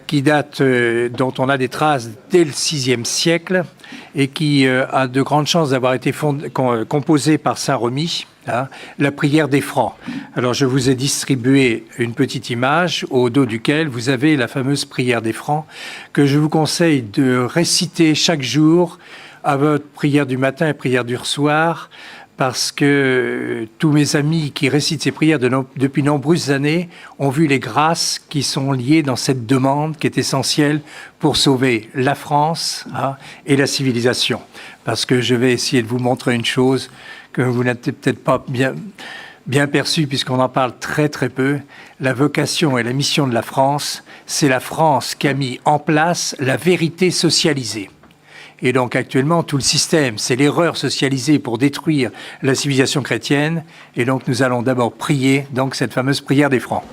qui date, dont on a des traces dès le VIe siècle et qui a de grandes chances d'avoir été composée par saint Remi, hein, la prière des francs. Alors je vous ai distribué une petite image au dos duquel vous avez la fameuse prière des francs que je vous conseille de réciter chaque jour à votre prière du matin et prière du soir, parce que tous mes amis qui récitent ces prières depuis nombreuses années ont vu les grâces qui sont liées dans cette demande qui est essentielle pour sauver la France, hein, et la civilisation. Parce que je vais essayer de vous montrer une chose que vous n'avez peut-être pas bien perçue, puisqu'on en parle très très peu. La vocation et la mission de la France, c'est la France qui a mis en place la vérité socialisée. Et donc actuellement, tout le système, c'est l'erreur socialisée pour détruire la civilisation chrétienne. Et donc nous allons d'abord prier donc cette fameuse prière des francs.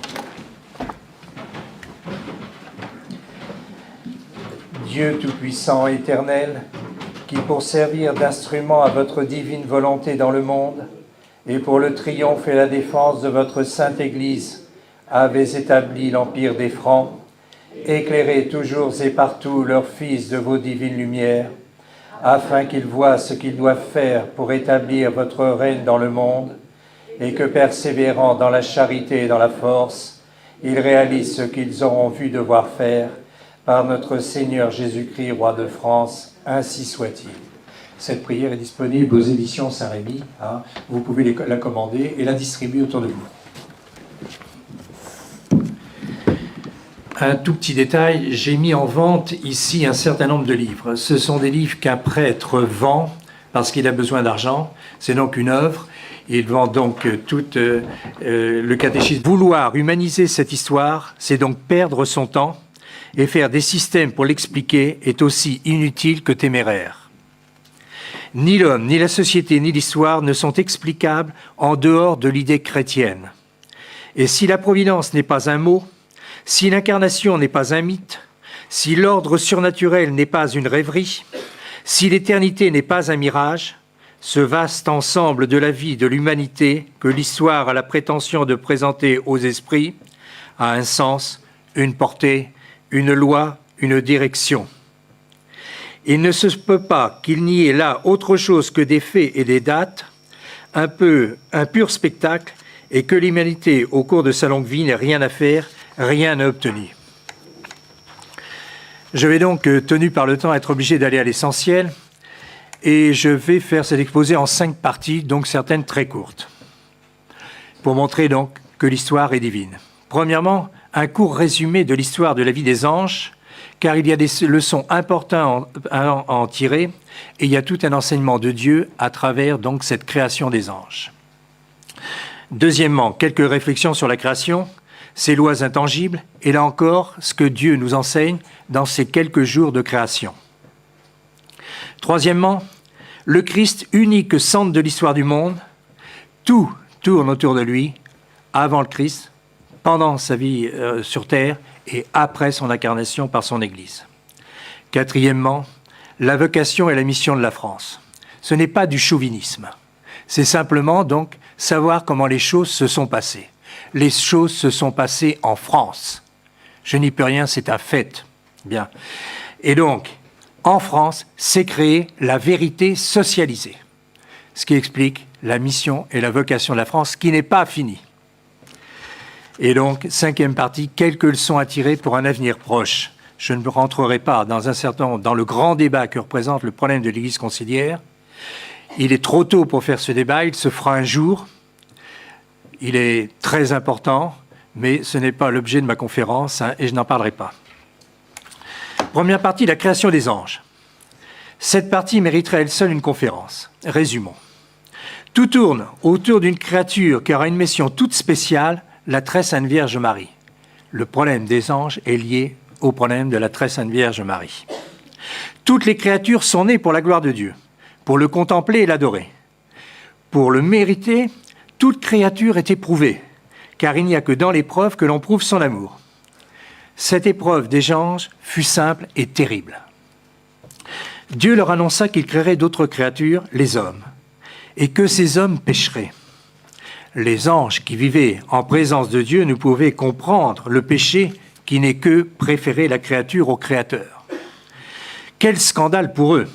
Dieu Tout-Puissant et Éternel, qui pour servir d'instrument à votre divine volonté dans le monde, et pour le triomphe et la défense de votre sainte Église, avez établi l'empire des Francs, éclairez toujours et partout leurs fils de vos divines lumières, afin qu'ils voient ce qu'ils doivent faire pour établir votre règne dans le monde, et que persévérant dans la charité et dans la force, ils réalisent ce qu'ils auront vu devoir faire par notre Seigneur Jésus-Christ, roi de France, ainsi soit-il. Cette prière est disponible aux éditions Saint-Rémy, hein. Vous pouvez la commander et la distribuer autour de vous. Un tout petit détail, j'ai mis en vente ici un certain nombre de livres. Ce sont des livres qu'un prêtre vend parce qu'il a besoin d'argent. C'est donc une œuvre. Il vend donc tout le catéchisme. Vouloir humaniser cette histoire, c'est donc perdre son temps, et faire des systèmes pour l'expliquer est aussi inutile que téméraire. Ni l'homme, ni la société, ni l'histoire ne sont explicables en dehors de l'idée chrétienne. Et si la providence n'est pas un mot, si l'incarnation n'est pas un mythe, si l'ordre surnaturel n'est pas une rêverie, si l'éternité n'est pas un mirage, ce vaste ensemble de la vie de l'humanité que l'histoire a la prétention de présenter aux esprits a un sens, une portée, une loi, une direction. Il ne se peut pas qu'il n'y ait là autre chose que des faits et des dates, un pur spectacle, et que l'humanité, au cours de sa longue vie, n'ait rien à faire, rien à obtenir. Je vais donc, tenu par le temps, être obligé d'aller à l'essentiel, et je vais faire cet exposé en 5 parties, donc certaines très courtes, pour montrer donc que l'histoire est divine. Premièrement, un court résumé de l'histoire de la vie des anges, car il y a des leçons importantes à en tirer, et il y a tout un enseignement de Dieu à travers donc cette création des anges. Deuxièmement, quelques réflexions sur la création, ses lois intangibles, et là encore, ce que Dieu nous enseigne dans ces quelques jours de création. Troisièmement, le Christ, unique centre de l'histoire du monde, tout tourne autour de lui, avant le Christ, pendant sa vie sur terre et après son incarnation par son Église. Quatrièmement, la vocation et la mission de la France. Ce n'est pas du chauvinisme, c'est simplement donc savoir comment les choses se sont passées. Les choses se sont passées en France. Je n'y peux rien, c'est un fait. Bien. Et donc, en France, s'est créée la vérité socialisée, ce qui explique la mission et la vocation de la France, qui n'est pas finie. Et donc, 5e partie, quelques leçons à tirer pour un avenir proche. Je ne rentrerai pas dans le grand débat que représente le problème de l'Église conciliaire. Il est trop tôt pour faire ce débat, il se fera un jour. Il est très important, mais ce n'est pas l'objet de ma conférence, hein, et je n'en parlerai pas. Première partie, la création des anges. Cette partie mériterait elle seule une conférence. Résumons. Tout tourne autour d'une créature qui aura une mission toute spéciale, la très sainte Vierge Marie. Le problème des anges est lié au problème de la très sainte Vierge Marie. Toutes les créatures sont nées pour la gloire de Dieu, pour le contempler et l'adorer. Pour le mériter, toute créature est éprouvée, car il n'y a que dans l'épreuve que l'on prouve son amour. Cette épreuve des anges fut simple et terrible. Dieu leur annonça qu'il créerait d'autres créatures, les hommes, et que ces hommes pécheraient. Les anges qui vivaient en présence de Dieu ne pouvaient comprendre le péché qui n'est que préférer la créature au Créateur. Quel scandale pour eux!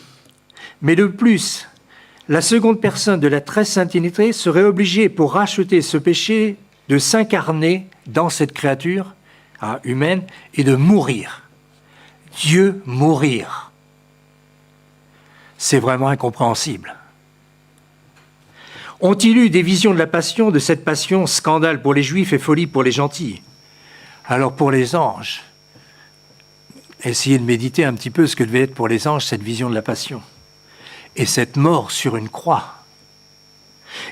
Mais de plus, la seconde personne de la très sainte Trinité serait obligée, pour racheter ce péché, de s'incarner dans cette créature humaine et de mourir. Dieu mourir. C'est vraiment incompréhensible. Ont-ils eu des visions de la passion, de cette passion, scandale pour les Juifs et folie pour les gentils? Alors pour les anges, essayez de méditer un petit peu ce que devait être pour les anges cette vision de la passion. Et cette mort sur une croix.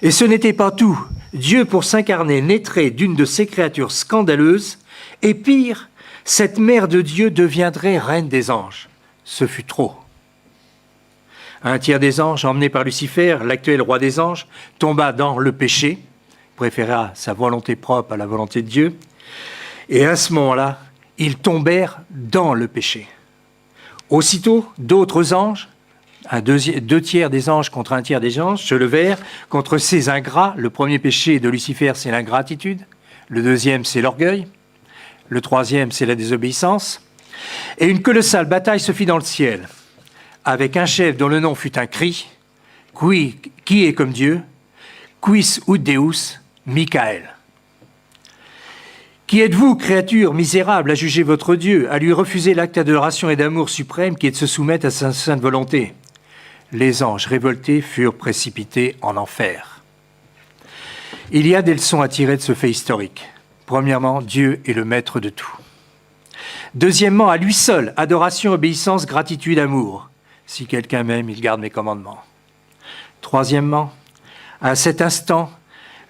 Et ce n'était pas tout. Dieu, pour s'incarner, naîtrait d'une de ces créatures scandaleuses, et pire, cette mère de Dieu deviendrait reine des anges. Ce fut trop. Un tiers des anges, emmenés par Lucifer, l'actuel roi des anges, tomba dans le péché, préféra sa volonté propre à la volonté de Dieu, et à ce moment-là, ils tombèrent dans le péché. Aussitôt, d'autres anges, deux tiers des anges contre un tiers des anges, se levèrent contre ces ingrats. Le premier péché de Lucifer, c'est l'ingratitude. Le deuxième, c'est l'orgueil. Le troisième, c'est la désobéissance. Et une colossale bataille se fit dans le ciel, avec un chef dont le nom fut un cri, qui est comme Dieu, quis ut Deus, Michael. Qui êtes-vous, créature misérable, à juger votre Dieu, à lui refuser l'acte d'adoration et d'amour suprême qui est de se soumettre à sa sainte volonté? Les anges révoltés furent précipités en enfer. Il y a des leçons à tirer de ce fait historique. Premièrement, Dieu est le maître de tout. Deuxièmement, à lui seul, adoration, obéissance, gratitude, amour. Si quelqu'un m'aime, il garde mes commandements. Troisièmement, à cet instant,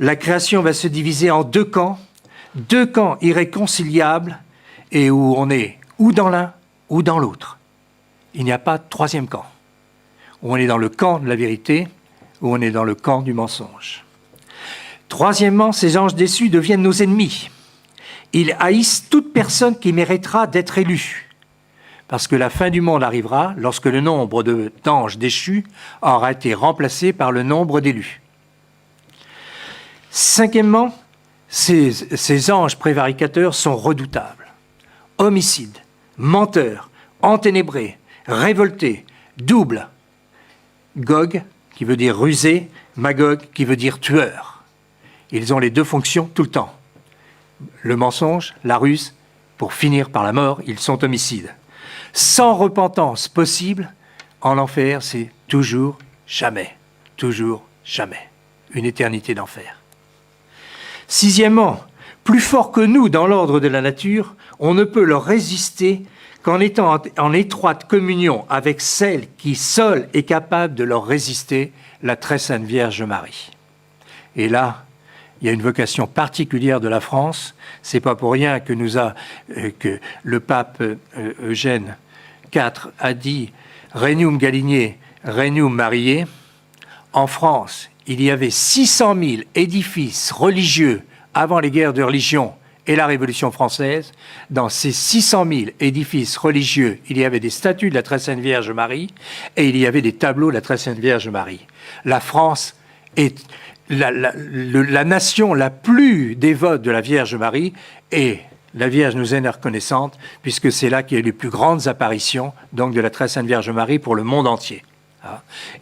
la création va se diviser en deux camps irréconciliables et où on est ou dans l'un ou dans l'autre. Il n'y a pas de troisième camp. Où on est dans le camp de la vérité ou on est dans le camp du mensonge. Troisièmement, ces anges déçus deviennent nos ennemis. Ils haïssent toute personne qui méritera d'être élue. Parce que la fin du monde arrivera lorsque le nombre d'anges déchus aura été remplacé par le nombre d'élus. Cinquièmement, ces anges prévaricateurs sont redoutables. Homicides, menteurs, enténébrés, révoltés, doubles. Gog, qui veut dire rusé, Magog, qui veut dire tueur. Ils ont les deux fonctions tout le temps. Le mensonge, la ruse, pour finir par la mort, ils sont homicides. Sans repentance possible, en enfer, c'est toujours, jamais. Une éternité d'enfer. Sixièmement, plus fort que nous dans l'ordre de la nature, on ne peut leur résister qu'en étant en étroite communion avec celle qui seule est capable de leur résister, la très sainte Vierge Marie. Et là, il y a une vocation particulière de la France. C'est pas pour rien que que le pape Eugène IV a dit Regnum Galigne, Regnum Mariae. En France, il y avait 600 000 édifices religieux avant les guerres de religion et la Révolution française. Dans ces 600 000 édifices religieux, il y avait des statues de la Très Sainte Vierge Marie et il y avait des tableaux de la Très Sainte Vierge Marie. La France est la nation la plus dévote de la Vierge Marie et la Vierge nous est reconnaissante puisque c'est là qu'il y a eu les plus grandes apparitions donc de la Très Sainte Vierge Marie pour le monde entier.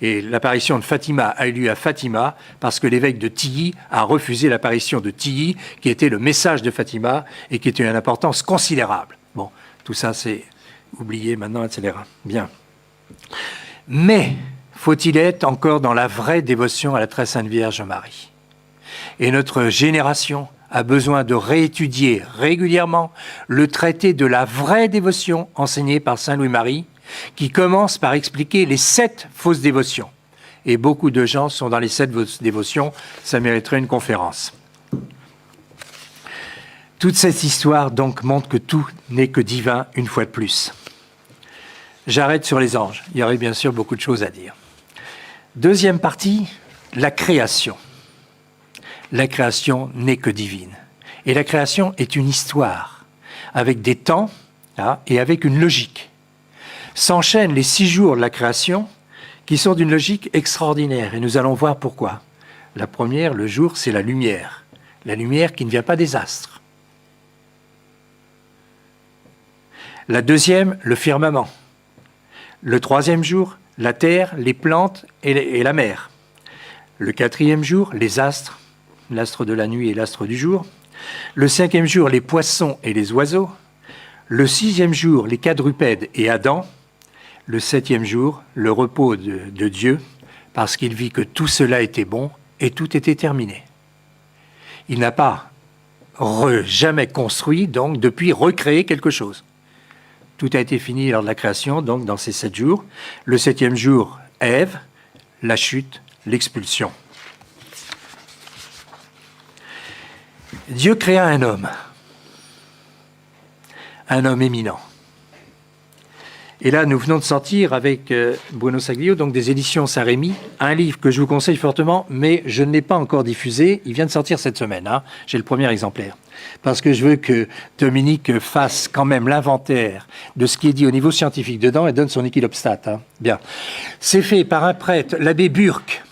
Et l'apparition de Fatima a eu lieu à Fatima parce que l'évêque de Tilly a refusé l'apparition de Tilly qui était le message de Fatima et qui était une importance considérable. Bon, tout ça c'est oublié maintenant, etc. Bien. Mais faut-il être encore dans la vraie dévotion à la Très Sainte Vierge Marie? Et notre génération a besoin de réétudier régulièrement le traité de la vraie dévotion enseigné par Saint Louis-Marie, qui commence par expliquer les 7 fausses dévotions. Et beaucoup de gens sont dans les 7 fausses dévotions, ça mériterait une conférence. Toute cette histoire donc montre que tout n'est que divin une fois de plus. J'arrête sur les anges, il y aurait bien sûr beaucoup de choses à dire. Deuxième partie, la création. La création n'est que divine. Et la création est une histoire, avec des temps et avec une logique. S'enchaînent les 6 jours de la création qui sont d'une logique extraordinaire et nous allons voir pourquoi. La première, le jour, c'est la lumière qui ne vient pas des astres. La deuxième, le firmament. Le troisième jour, la terre, les plantes et la mer. Le quatrième jour, les astres, l'astre de la nuit et l'astre du jour. Le cinquième jour, les poissons et les oiseaux. Le sixième jour, les quadrupèdes et Adam. Le septième jour, le repos de Dieu, parce qu'il vit que tout cela était bon et tout était terminé. Il n'a pas jamais construit, donc depuis recréé quelque chose. Tout a été fini lors de la création, donc dans ces 7 jours. Le septième jour, Ève, la chute, l'expulsion. Dieu créa un homme éminent. Et là, nous venons de sortir avec Bruno Saglio, donc des éditions Saint-Rémy, un livre que je vous conseille fortement, mais je ne l'ai pas encore diffusé. Il vient de sortir cette semaine. Hein. J'ai le premier exemplaire. Parce que je veux que Dominique fasse quand même l'inventaire de ce qui est dit au niveau scientifique dedans et donne son équilobstat. Hein. Bien. C'est fait par un prêtre, l'abbé Burke,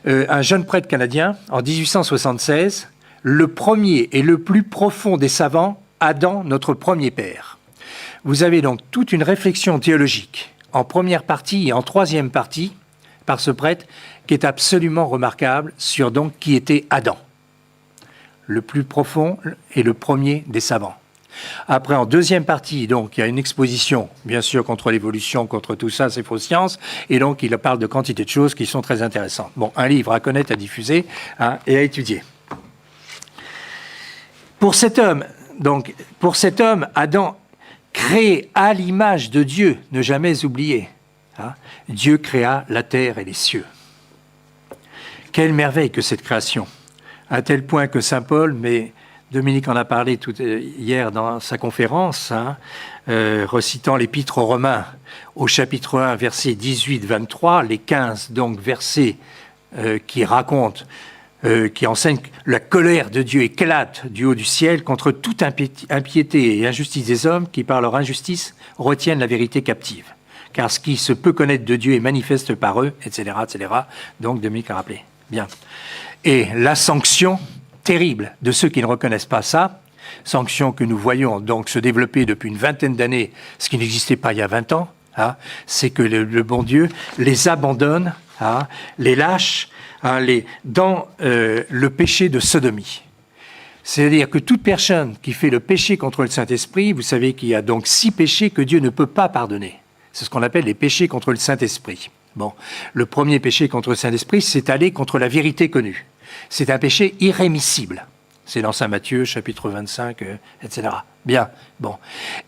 un jeune prêtre canadien, en 1876, le premier et le plus profond des savants, Adam, notre premier père. Vous avez donc toute une réflexion théologique en première partie et en troisième partie par ce prêtre qui est absolument remarquable sur donc qui était Adam, le plus profond et le premier des savants. Après, en deuxième partie, donc, il y a une exposition, bien sûr, contre l'évolution, contre tout ça, c'est fausses sciences, et donc il parle de quantité de choses qui sont très intéressantes. Bon, un livre à connaître, à diffuser hein, et à étudier. Pour cet homme, Adam, créé à l'image de Dieu, ne jamais oublier. Hein, Dieu créa la terre et les cieux. Quelle merveille que cette création, à tel point que saint Paul, mais Dominique en a parlé hier dans sa conférence, hein, recitant l'épître aux Romains au chapitre 1, versets 18-23, les 15 donc versets qui racontent, qui enseignent que la colère de Dieu éclate du haut du ciel contre toute impiété et injustice des hommes qui, par leur injustice, retiennent la vérité captive. Car ce qui se peut connaître de Dieu est manifeste par eux, etc., etc. Donc, Dominique a rappelé. Bien. Et la sanction terrible de ceux qui ne reconnaissent pas ça, sanction que nous voyons donc se développer depuis une vingtaine d'années, ce qui n'existait pas il y a 20 ans, hein, c'est que le bon Dieu les abandonne, hein, les lâche, dans le péché de sodomie. C'est-à-dire que toute personne qui fait le péché contre le Saint-Esprit, vous savez qu'il y a donc 6 péchés que Dieu ne peut pas pardonner. C'est ce qu'on appelle les péchés contre le Saint-Esprit. Bon, le premier péché contre le Saint-Esprit, c'est aller contre la vérité connue. C'est un péché irrémissible. C'est dans Saint Matthieu, chapitre 25, etc. Bien, bon.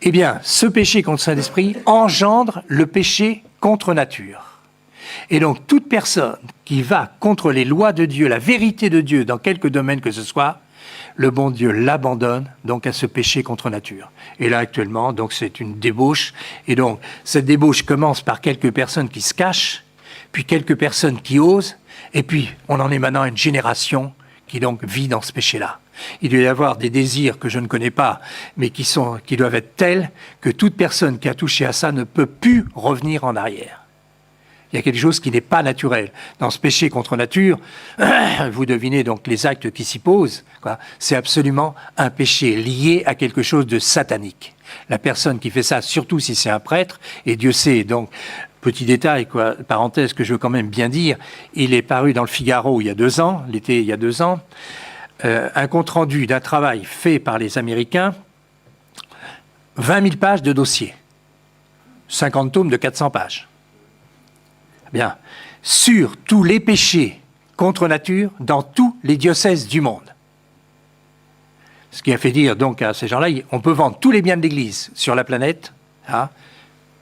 Eh bien, ce péché contre le Saint-Esprit engendre le péché contre nature. Et donc, toute personne qui va contre les lois de Dieu, la vérité de Dieu, dans quelque domaine que ce soit, le bon Dieu l'abandonne donc à ce péché contre nature. Et là, actuellement, donc c'est une débauche. Et donc, cette débauche commence par quelques personnes qui se cachent, puis quelques personnes qui osent, et puis on en est maintenant à une génération qui donc vit dans ce péché-là. Il doit y avoir des désirs que je ne connais pas, mais qui doivent être tels que toute personne qui a touché à ça ne peut plus revenir en arrière. Il y a quelque chose qui n'est pas naturel. Dans ce péché contre nature, vous devinez donc les actes qui s'y posent. C'est absolument un péché lié à quelque chose de satanique. La personne qui fait ça, surtout si c'est un prêtre, et Dieu sait, donc, petit détail, parenthèse que je veux quand même bien dire, il est paru dans le Figaro il y a 2 ans, l'été il y a 2 ans, un compte-rendu d'un travail fait par les Américains, 20 000 pages de dossier, 50 tomes de 400 pages. Bien, sur tous les péchés contre nature dans tous les diocèses du monde. Ce qui a fait dire donc à ces gens-là, on peut vendre tous les biens de l'Église sur la planète, hein,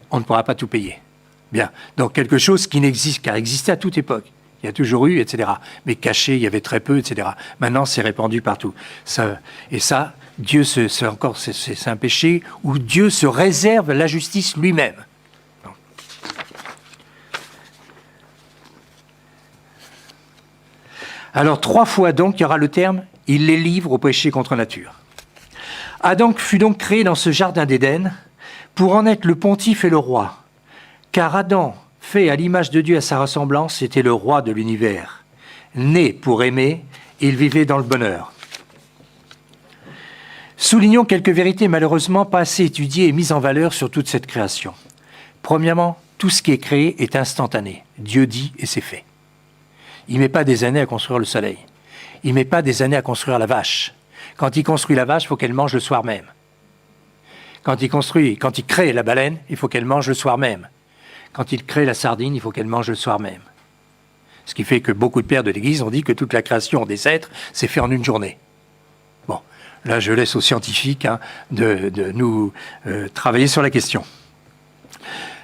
on ne pourra pas tout payer. Bien, donc quelque chose qui a existé à toute époque. Il y a toujours eu, etc. Mais caché, il y avait très peu, etc. Maintenant, c'est répandu partout. Et ça, Dieu, c'est un péché où Dieu se réserve la justice lui-même. Alors 3 fois donc, il y aura le terme « il les livre au péché contre nature ». Adam fut donc créé dans ce jardin d'Éden pour en être le pontife et le roi. Car Adam, fait à l'image de Dieu à sa ressemblance, était le roi de l'univers. Né pour aimer, il vivait dans le bonheur. Soulignons quelques vérités malheureusement pas assez étudiées et mises en valeur sur toute cette création. Premièrement, tout ce qui est créé est instantané. Dieu dit et c'est fait. Il ne met pas des années à construire le soleil. Il ne met pas des années à construire la vache. Quand il construit la vache, il faut qu'elle mange le soir même. Quand il crée la baleine, il faut qu'elle mange le soir même. Quand il crée la sardine, il faut qu'elle mange le soir même. Ce qui fait que beaucoup de pères de l'Église ont dit que toute la création des êtres s'est faite en une journée. Bon, là je laisse aux scientifiques de nous travailler sur la question.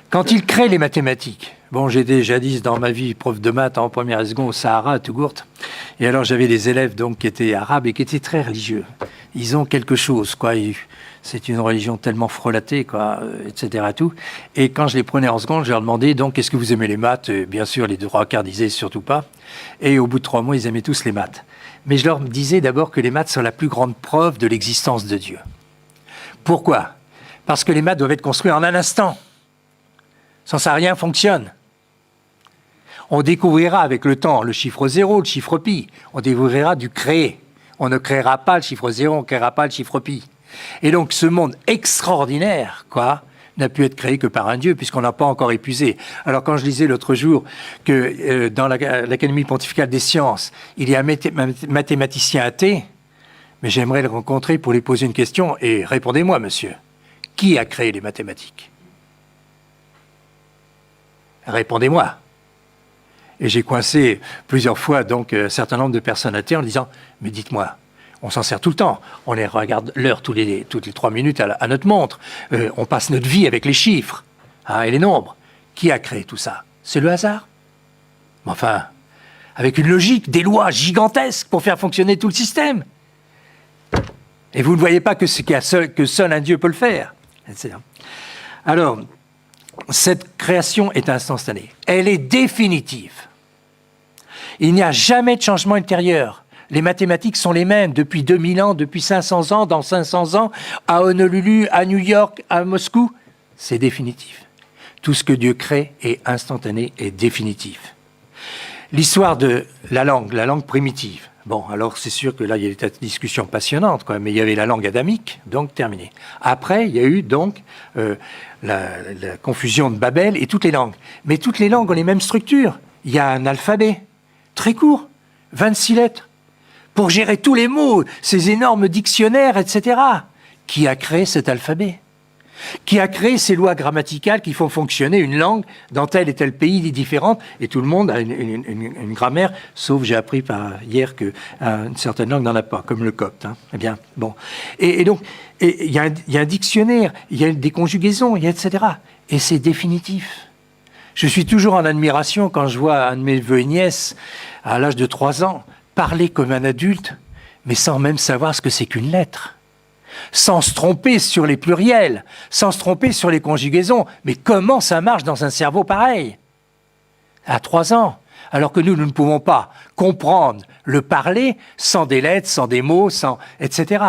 Quand il crée les mathématiques, bon, j'étais jadis dans ma vie prof de maths en première et seconde au Sahara, à Tougourt, et alors j'avais des élèves donc qui étaient arabes et qui étaient très religieux. Ils ont quelque chose, quoi. C'est une religion tellement frelatée, quoi, etc. Tout. Et quand je les prenais en seconde, je leur demandais donc est-ce que vous aimez les maths? Et bien sûr, les 3 quarts disaient surtout pas. Et au bout de 3 mois, ils aimaient tous les maths. Mais je leur disais d'abord que les maths sont la plus grande preuve de l'existence de Dieu. Pourquoi? Parce que les maths doivent être construits en un instant. Sans ça, rien fonctionne. On découvrira avec le temps le chiffre 0, le chiffre pi. On découvrira du créer. On ne créera pas le chiffre 0, on ne créera pas le chiffre pi. Et donc ce monde extraordinaire, quoi, n'a pu être créé que par un Dieu, puisqu'on n'a pas encore épuisé. Alors quand je lisais l'autre jour que dans l'Académie pontificale des sciences, il y a un mathématicien athée, mais j'aimerais le rencontrer pour lui poser une question, et répondez-moi, monsieur, qui a créé les mathématiques? Répondez-moi. Et j'ai coincé plusieurs fois donc un certain nombre de personnes athées en disant « Mais dites-moi, on s'en sert tout le temps. On les regarde l'heure toutes les 3 minutes à notre montre. On passe notre vie avec les chiffres et les nombres. Qui a créé tout ça? C'est le hasard? Mais enfin, avec une logique, des lois gigantesques pour faire fonctionner tout le système. Et vous ne voyez pas que seul un Dieu peut le faire. Etc. Alors, cette création est instantanée. Elle est définitive. Il n'y a jamais de changement ultérieur. Les mathématiques sont les mêmes depuis 2000 ans, depuis 500 ans, dans 500 ans, à Honolulu, à New York, à Moscou. C'est définitif. Tout ce que Dieu crée est instantané et définitif. L'histoire de la langue primitive. Bon, alors c'est sûr que là, il y a des discussions passionnantes, quoi, mais il y avait la langue adamique, donc terminé. Après, il y a eu donc la confusion de Babel et toutes les langues. Mais toutes les langues ont les mêmes structures. Il y a un alphabet, très court, 26 lettres, pour gérer tous les mots, ces énormes dictionnaires, etc. Qui a créé cet alphabet? Qui a créé ces lois grammaticales qui font fonctionner une langue dans tel et tel pays différente, et tout le monde a une grammaire, sauf j'ai appris hier qu'une certaine langue n'en a pas, comme le copte. Eh bien, bon. Et donc, il y a un dictionnaire, il y a des conjugaisons, etc. Et c'est définitif. Je suis toujours en admiration quand je vois un de mes neveux et nièces, à l'âge de 3 ans, parler comme un adulte, mais sans même savoir ce que c'est qu'une lettre. Sans se tromper sur les pluriels, sans se tromper sur les conjugaisons. Mais comment ça marche dans un cerveau pareil? À 3 ans, alors que nous ne pouvons pas comprendre le parler sans des lettres, sans des mots, etc.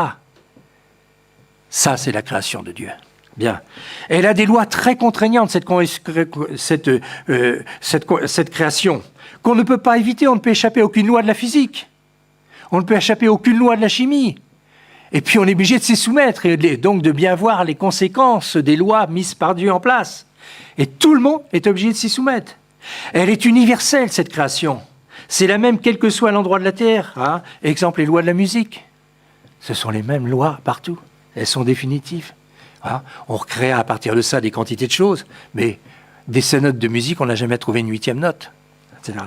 Ça, c'est la création de Dieu. Bien. Elle a des lois très contraignantes, cette création, qu'on ne peut pas éviter. On ne peut échapper à aucune loi de la physique. On ne peut échapper à aucune loi de la chimie. Et puis on est obligé de s'y soumettre et donc de bien voir les conséquences des lois mises par Dieu en place. Et tout le monde est obligé de s'y soumettre. Elle est universelle, cette création. C'est la même quel que soit l'endroit de la Terre. Exemple, les lois de la musique. Ce sont les mêmes lois partout. Elles sont définitives. On recrée à partir de ça des quantités de choses, mais des 100 notes de musique, on n'a jamais trouvé une 8e note, etc.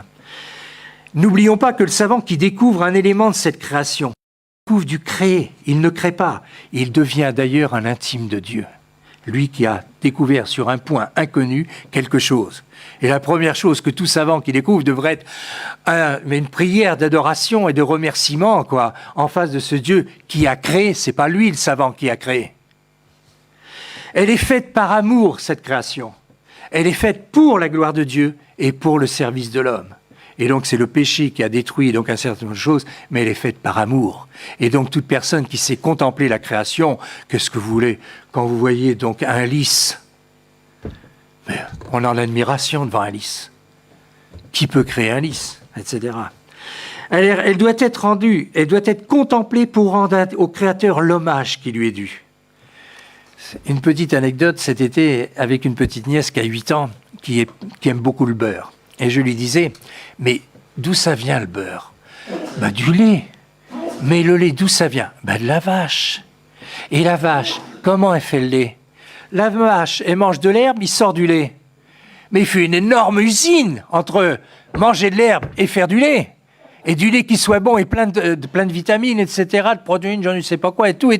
N'oublions pas que le savant qui découvre un élément de cette création découvre du créer, il ne crée pas. Il devient d'ailleurs un intime de Dieu. Lui qui a découvert sur un point inconnu quelque chose. Et la première chose que tout savant qui découvre devrait être une prière d'adoration et de remerciement, quoi, en face de ce Dieu qui a créé. C'est pas lui le savant qui a créé. Elle est faite par amour, cette création. Elle est faite pour la gloire de Dieu et pour le service de l'homme. Et donc c'est le péché qui a détruit donc un certain nombre de choses, mais elle est faite par amour. Et donc toute personne qui sait contempler la création, qu'est-ce que vous voulez, quand vous voyez donc un lys, on a l'admiration devant un lys. Qui peut créer un lys, etc. Elle doit être rendue, elle doit être contemplée pour rendre au Créateur l'hommage qui lui est dû. Une petite anecdote cet été avec une petite nièce qui a 8 ans, qui aime beaucoup le beurre. Et je lui disais, mais d'où ça vient le beurre? Ben, du lait. Mais le lait, d'où ça vient? Ben, de la vache. Et la vache, comment elle fait le lait? La vache, elle mange de l'herbe, il sort du lait. Mais il fait une énorme usine entre manger de l'herbe et faire du lait. Et du lait qui soit bon et plein de vitamines, etc., de protéines, je ne sais pas quoi, et tout.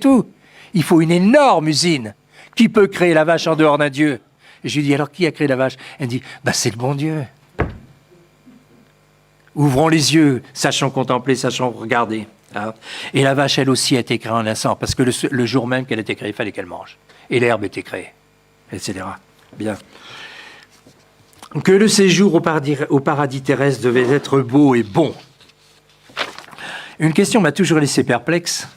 Il faut une énorme usine. Qui peut créer la vache en dehors d'un Dieu? Et je lui dis, alors qui a créé la vache? Elle dit, bah, c'est le bon Dieu. Ouvrons les yeux, sachons contempler, sachons regarder. Hein. Et la vache, elle aussi, a été créée en un sang, parce que le jour même qu'elle a été créée, il fallait qu'elle mange. Et l'herbe était créée, etc. Bien. Que le séjour au paradis terrestre devait être beau et bon. Une question m'a toujours laissé perplexe,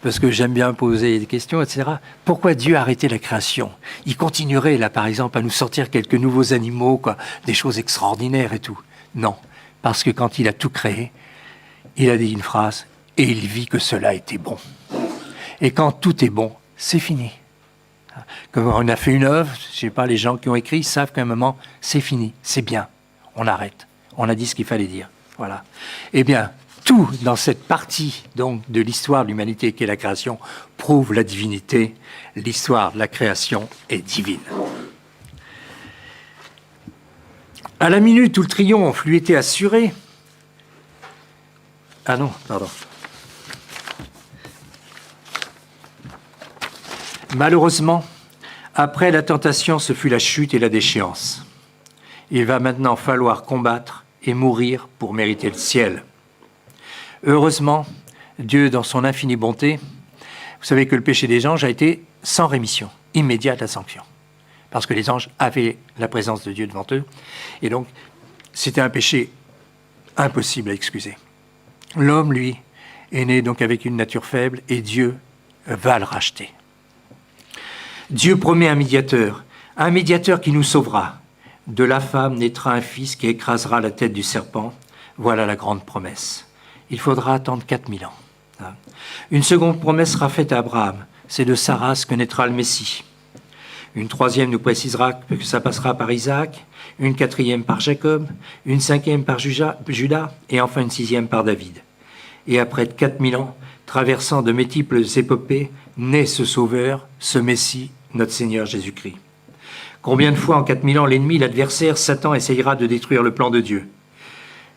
parce que j'aime bien poser des questions, etc. Pourquoi Dieu a arrêté la création? Il continuerait, là, par exemple, à nous sortir quelques nouveaux animaux, quoi, des choses extraordinaires et tout. Non, parce que quand il a tout créé, il a dit une phrase, et il vit que cela était bon. Et quand tout est bon, c'est fini. Quand on a fait une œuvre, je ne sais pas, les gens qui ont écrit, ils savent qu'à un moment, c'est fini, c'est bien, on arrête. On a dit ce qu'il fallait dire. Voilà. Eh bien, tout dans cette partie donc de l'histoire de l'humanité qui est la création prouve la divinité. L'histoire de la création est divine. À la minute où le triomphe lui était assuré... Ah non, pardon. Malheureusement, après la tentation, ce fut la chute et la déchéance. Il va maintenant falloir combattre et mourir pour mériter le ciel. Heureusement, Dieu, dans son infinie bonté, vous savez que le péché des anges a été sans rémission, immédiate la sanction. Parce que les anges avaient la présence de Dieu devant eux. Et donc, c'était un péché impossible à excuser. L'homme, lui, est né donc avec une nature faible et Dieu va le racheter. Dieu promet un médiateur qui nous sauvera. De la femme naîtra un fils qui écrasera la tête du serpent. Voilà la grande promesse. Il faudra attendre 4000 ans. Une seconde promesse sera faite à Abraham. C'est de sa race que naîtra le Messie. Une troisième nous précisera que ça passera par Isaac, une quatrième par Jacob, une cinquième par Judas, et enfin une sixième par David. Et après 4000 ans, traversant de multiples épopées, naît ce Sauveur, ce Messie, notre Seigneur Jésus-Christ. Combien de fois en 4000 ans l'ennemi, l'adversaire, Satan, essayera de détruire le plan de Dieu?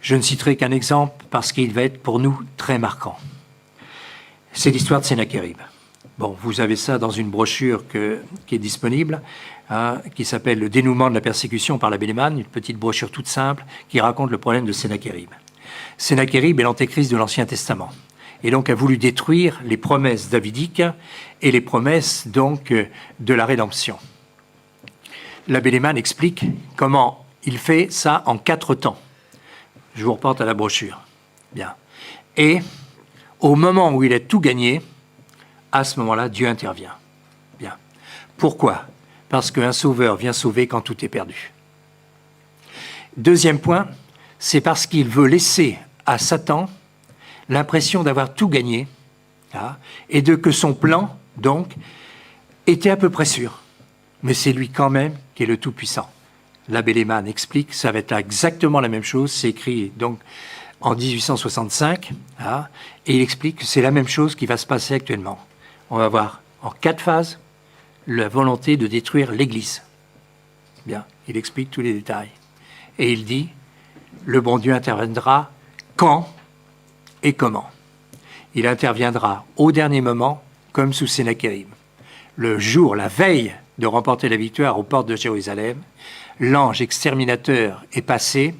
Je ne citerai qu'un exemple parce qu'il va être pour nous très marquant. C'est l'histoire de Sennachérib. Bon, vous avez ça dans une brochure qui est disponible, qui s'appelle « Le dénouement de la persécution par l'abbé Lehmann », une petite brochure toute simple qui raconte le problème de Sennachérib. Sennachérib est l'antéchrist de l'Ancien Testament et donc a voulu détruire les promesses davidiques et les promesses donc de la rédemption. L'abbé Lehmann explique comment il fait ça en 4 temps. Je vous reporte à la brochure. Bien. Et au moment où il a tout gagné, à ce moment-là, Dieu intervient. Bien. Pourquoi? Parce qu'un sauveur vient sauver quand tout est perdu. Deuxième point, c'est parce qu'il veut laisser à Satan l'impression d'avoir tout gagné et que son plan, donc, était à peu près sûr. Mais c'est lui quand même qui est le Tout-Puissant. L'abbé Lehmann explique, ça va être exactement la même chose, c'est écrit donc en 1865, et il explique que c'est la même chose qui va se passer actuellement. On va voir en 4 phases la volonté de détruire l'Église. Bien, il explique tous les détails. Et il dit, le bon Dieu interviendra quand et comment. Il interviendra au dernier moment, comme sous Sennachérib. Le jour, la veille de remporter la victoire aux portes de Jérusalem, l'ange exterminateur est passé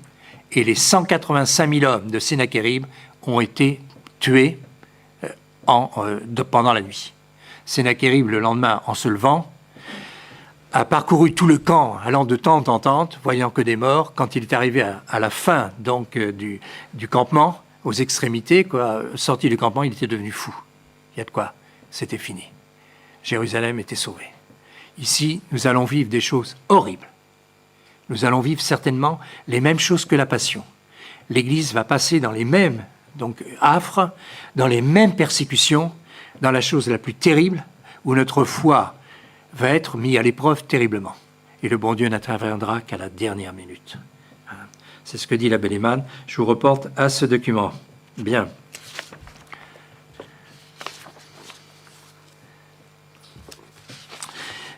et les 185 000 hommes de Sennachérib ont été tués pendant la nuit. Sennachérib, le lendemain, en se levant, a parcouru tout le camp, allant de tente en tente, voyant que des morts. Quand il est arrivé à la fin donc, du campement, aux extrémités, sorti du campement, il était devenu fou. Il y a de quoi? C'était fini. Jérusalem était sauvée. Ici, nous allons vivre des choses horribles. Nous allons vivre certainement les mêmes choses que la Passion. L'Église va passer dans les mêmes donc affres, dans les mêmes persécutions, dans la chose la plus terrible, où notre foi va être mise à l'épreuve terriblement. Et le bon Dieu n'interviendra qu'à la dernière minute. C'est ce que dit l'abbé Lehmann. Je vous reporte à ce document. Bien.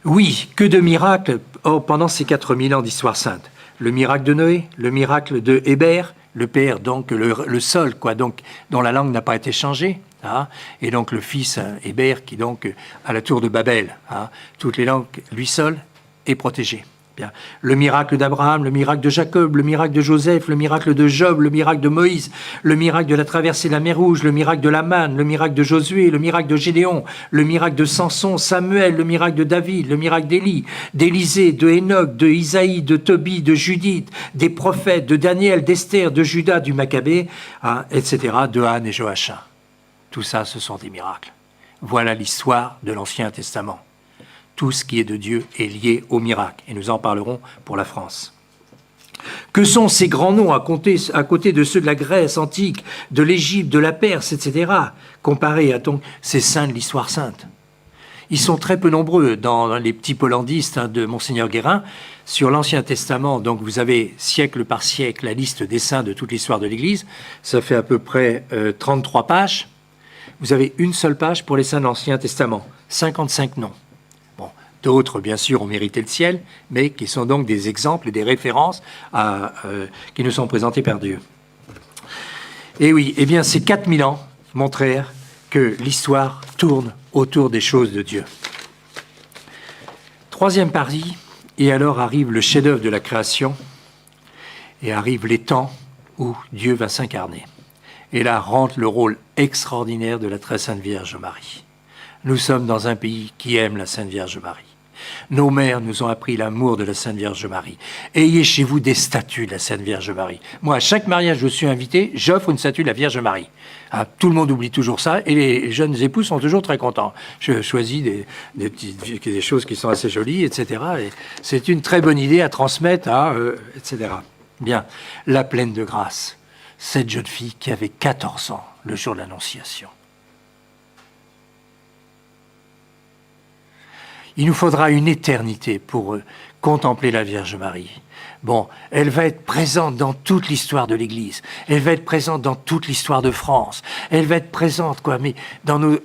Oui, que de miracles pendant ces 4000 ans d'histoire sainte. Le miracle de Noé, le miracle de Hébert, le père, donc le sol, quoi, donc, dont la langue n'a pas été changée, hein, et donc le fils Hébert qui, donc, à la tour de Babel, hein, toutes les langues, lui seul, est protégé. Bien. Le miracle d'Abraham, le miracle de Jacob, le miracle de Joseph, le miracle de Job, le miracle de Moïse, le miracle de la traversée de la mer Rouge, le miracle de la manne, le miracle de Josué, le miracle de Gédéon, le miracle de Samson, Samuel, le miracle de David, le miracle d'Élie, d'Élisée, de Hénoch, de Isaïe, de Tobie, de Judith, des prophètes, de Daniel, d'Esther, de Judas, du Maccabée, hein, etc., de Anne et Joachim. Tout ça, ce sont des miracles. Voilà l'histoire de l'Ancien Testament. Tout ce qui est de Dieu est lié au miracle. Et nous en parlerons pour la France. Que sont ces grands noms à côté de ceux de la Grèce antique, de l'Égypte, de la Perse, etc., comparés à ces saints de l'histoire sainte? Ils sont très peu nombreux dans les petits polandistes de Monseigneur Guérin. Sur l'Ancien Testament, donc vous avez siècle par siècle la liste des saints de toute l'histoire de l'Église. Ça fait à peu près 33 pages. Vous avez une seule page pour les saints de l'Ancien Testament, 55 noms. D'autres, bien sûr, ont mérité le ciel, mais qui sont donc des exemples et des références qui nous sont présentés par Dieu. Et oui, eh bien, ces 4000 ans montrèrent que l'histoire tourne autour des choses de Dieu. Troisième partie, et alors arrive le chef-d'œuvre de la création, et arrivent les temps où Dieu va s'incarner. Et là rentre le rôle extraordinaire de la très sainte Vierge Marie. Nous sommes dans un pays qui aime la Sainte Vierge Marie. Nos mères nous ont appris l'amour de la Sainte Vierge Marie. Ayez chez vous des statues de la Sainte Vierge Marie. Moi, à chaque mariage où je suis invité, j'offre une statue de la Vierge Marie. Ah, tout le monde oublie toujours ça et les jeunes époux sont toujours très contents. Je choisis des choses qui sont assez jolies, etc. Et c'est une très bonne idée à transmettre, etc. Bien, la pleine de grâce. Cette jeune fille qui avait 14 ans le jour de l'Annonciation. Il nous faudra une éternité pour contempler la Vierge Marie. Bon, elle va être présente dans toute l'histoire de l'Église. Elle va être présente dans toute l'histoire de France. Elle va être présente, quoi. Mais dans nos,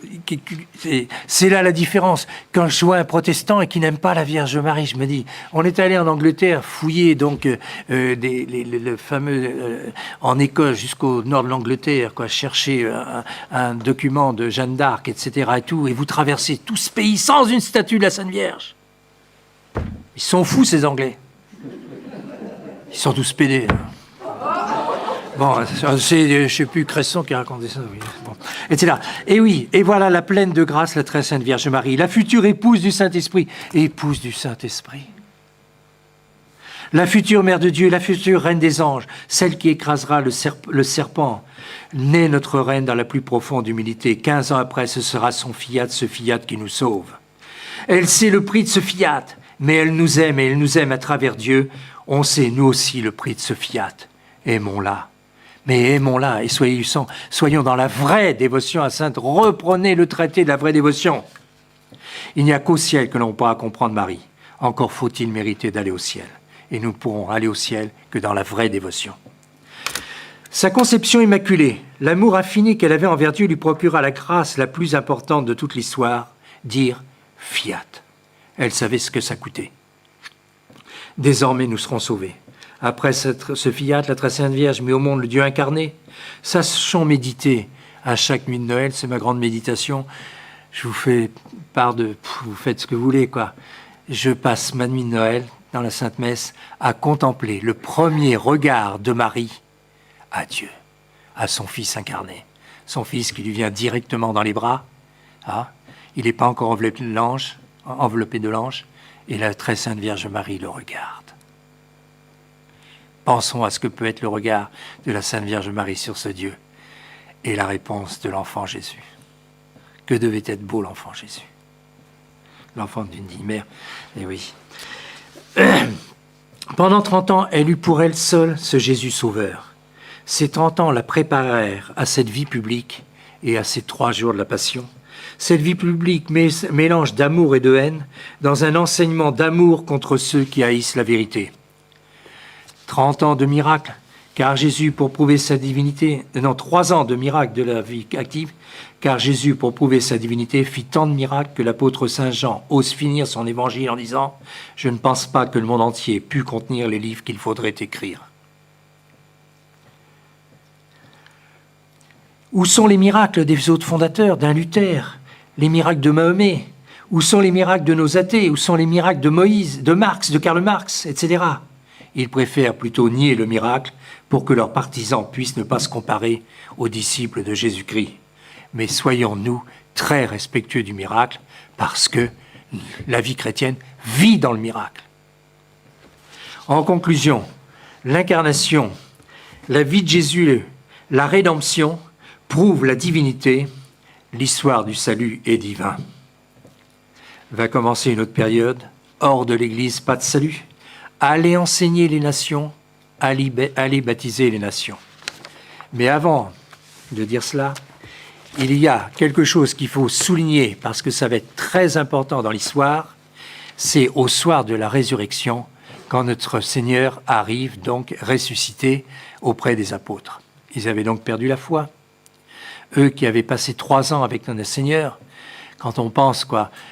c'est là la différence. Quand je vois un protestant et qui n'aime pas la Vierge Marie, je me dis, on est allé en Angleterre fouiller donc le fameux en Écosse jusqu'au nord de l'Angleterre, quoi, chercher un document de Jeanne d'Arc, etc. et tout, et vous traversez tout ce pays sans une statue de la Sainte Vierge. Ils sont fous ces Anglais. Ils sont tous pédés. Bon, c'est, je ne sais plus, Cresson qui a raconté ça, oui. Bon, etc. Et oui, et voilà la pleine de grâce, la très sainte Vierge Marie, la future épouse du Saint-Esprit, épouse du Saint-Esprit. La future mère de Dieu, la future reine des anges, celle qui écrasera le serpent, née notre reine dans la plus profonde humilité. 15 ans après, ce sera ce fiat qui nous sauve. Elle sait le prix de ce fiat, mais elle nous aime et elle nous aime à travers Dieu. On sait, nous aussi, le prix de ce fiat. Aimons-la. Mais aimons-la et soyons dans la vraie dévotion à Sainte. Reprenez le traité de la vraie dévotion. Il n'y a qu'au ciel que l'on pourra comprendre Marie. Encore faut-il mériter d'aller au ciel. Et nous ne pourrons aller au ciel que dans la vraie dévotion. Sa conception immaculée, l'amour infini qu'elle avait envers Dieu lui procura la grâce la plus importante de toute l'histoire, dire fiat. Elle savait ce que ça coûtait. Désormais, nous serons sauvés. Après ce fiat, la très sainte Vierge met au monde le Dieu incarné. Sachons méditer à chaque nuit de Noël, c'est ma grande méditation. Je vous fais part de... vous faites ce que vous voulez, quoi. Je passe ma nuit de Noël, dans la Sainte Messe, à contempler le premier regard de Marie à Dieu, à son Fils incarné. Son Fils qui lui vient directement dans les bras. Ah, il n'est pas encore enveloppé de l'ange. Et la très sainte Vierge Marie le regarde. Pensons à ce que peut être le regard de la Sainte Vierge Marie sur ce Dieu. Et la réponse de l'enfant Jésus. Que devait être beau l'enfant Jésus. L'enfant d'une digne mère. Eh oui. Pendant 30 ans, elle eut pour elle seule ce Jésus sauveur. Ces 30 ans la préparèrent à cette vie publique et à ces 3 jours de la Passion. Cette vie publique mélange d'amour et de haine dans un enseignement d'amour contre ceux qui haïssent la vérité. 30 ans de miracles, car Jésus, pour prouver sa divinité, 3 ans de miracles de la vie active, car Jésus, pour prouver sa divinité, fit tant de miracles que l'apôtre Saint Jean ose finir son évangile en disant « Je ne pense pas que le monde entier pût contenir les livres qu'il faudrait écrire. » Où sont les miracles des autres fondateurs, d'un Luther, les miracles de Mahomet? Où sont les miracles de nos athées? Où sont les miracles de Moïse, de Marx, de Karl Marx, etc. Ils préfèrent plutôt nier le miracle pour que leurs partisans puissent ne pas se comparer aux disciples de Jésus-Christ. Mais soyons-nous très respectueux du miracle parce que la vie chrétienne vit dans le miracle. En conclusion, l'incarnation, la vie de Jésus, la rédemption prouvent la divinité, l'histoire du salut est divin. Va commencer une autre période, hors de l'Église, pas de salut. Allez enseigner les nations, allez baptiser les nations. Mais avant de dire cela, il y a quelque chose qu'il faut souligner parce que ça va être très important dans l'histoire, c'est au soir de la résurrection, quand notre Seigneur arrive donc ressuscité auprès des apôtres. Ils avaient donc perdu la foi. Eux qui avaient passé 3 ans avec notre Seigneur, quand on pense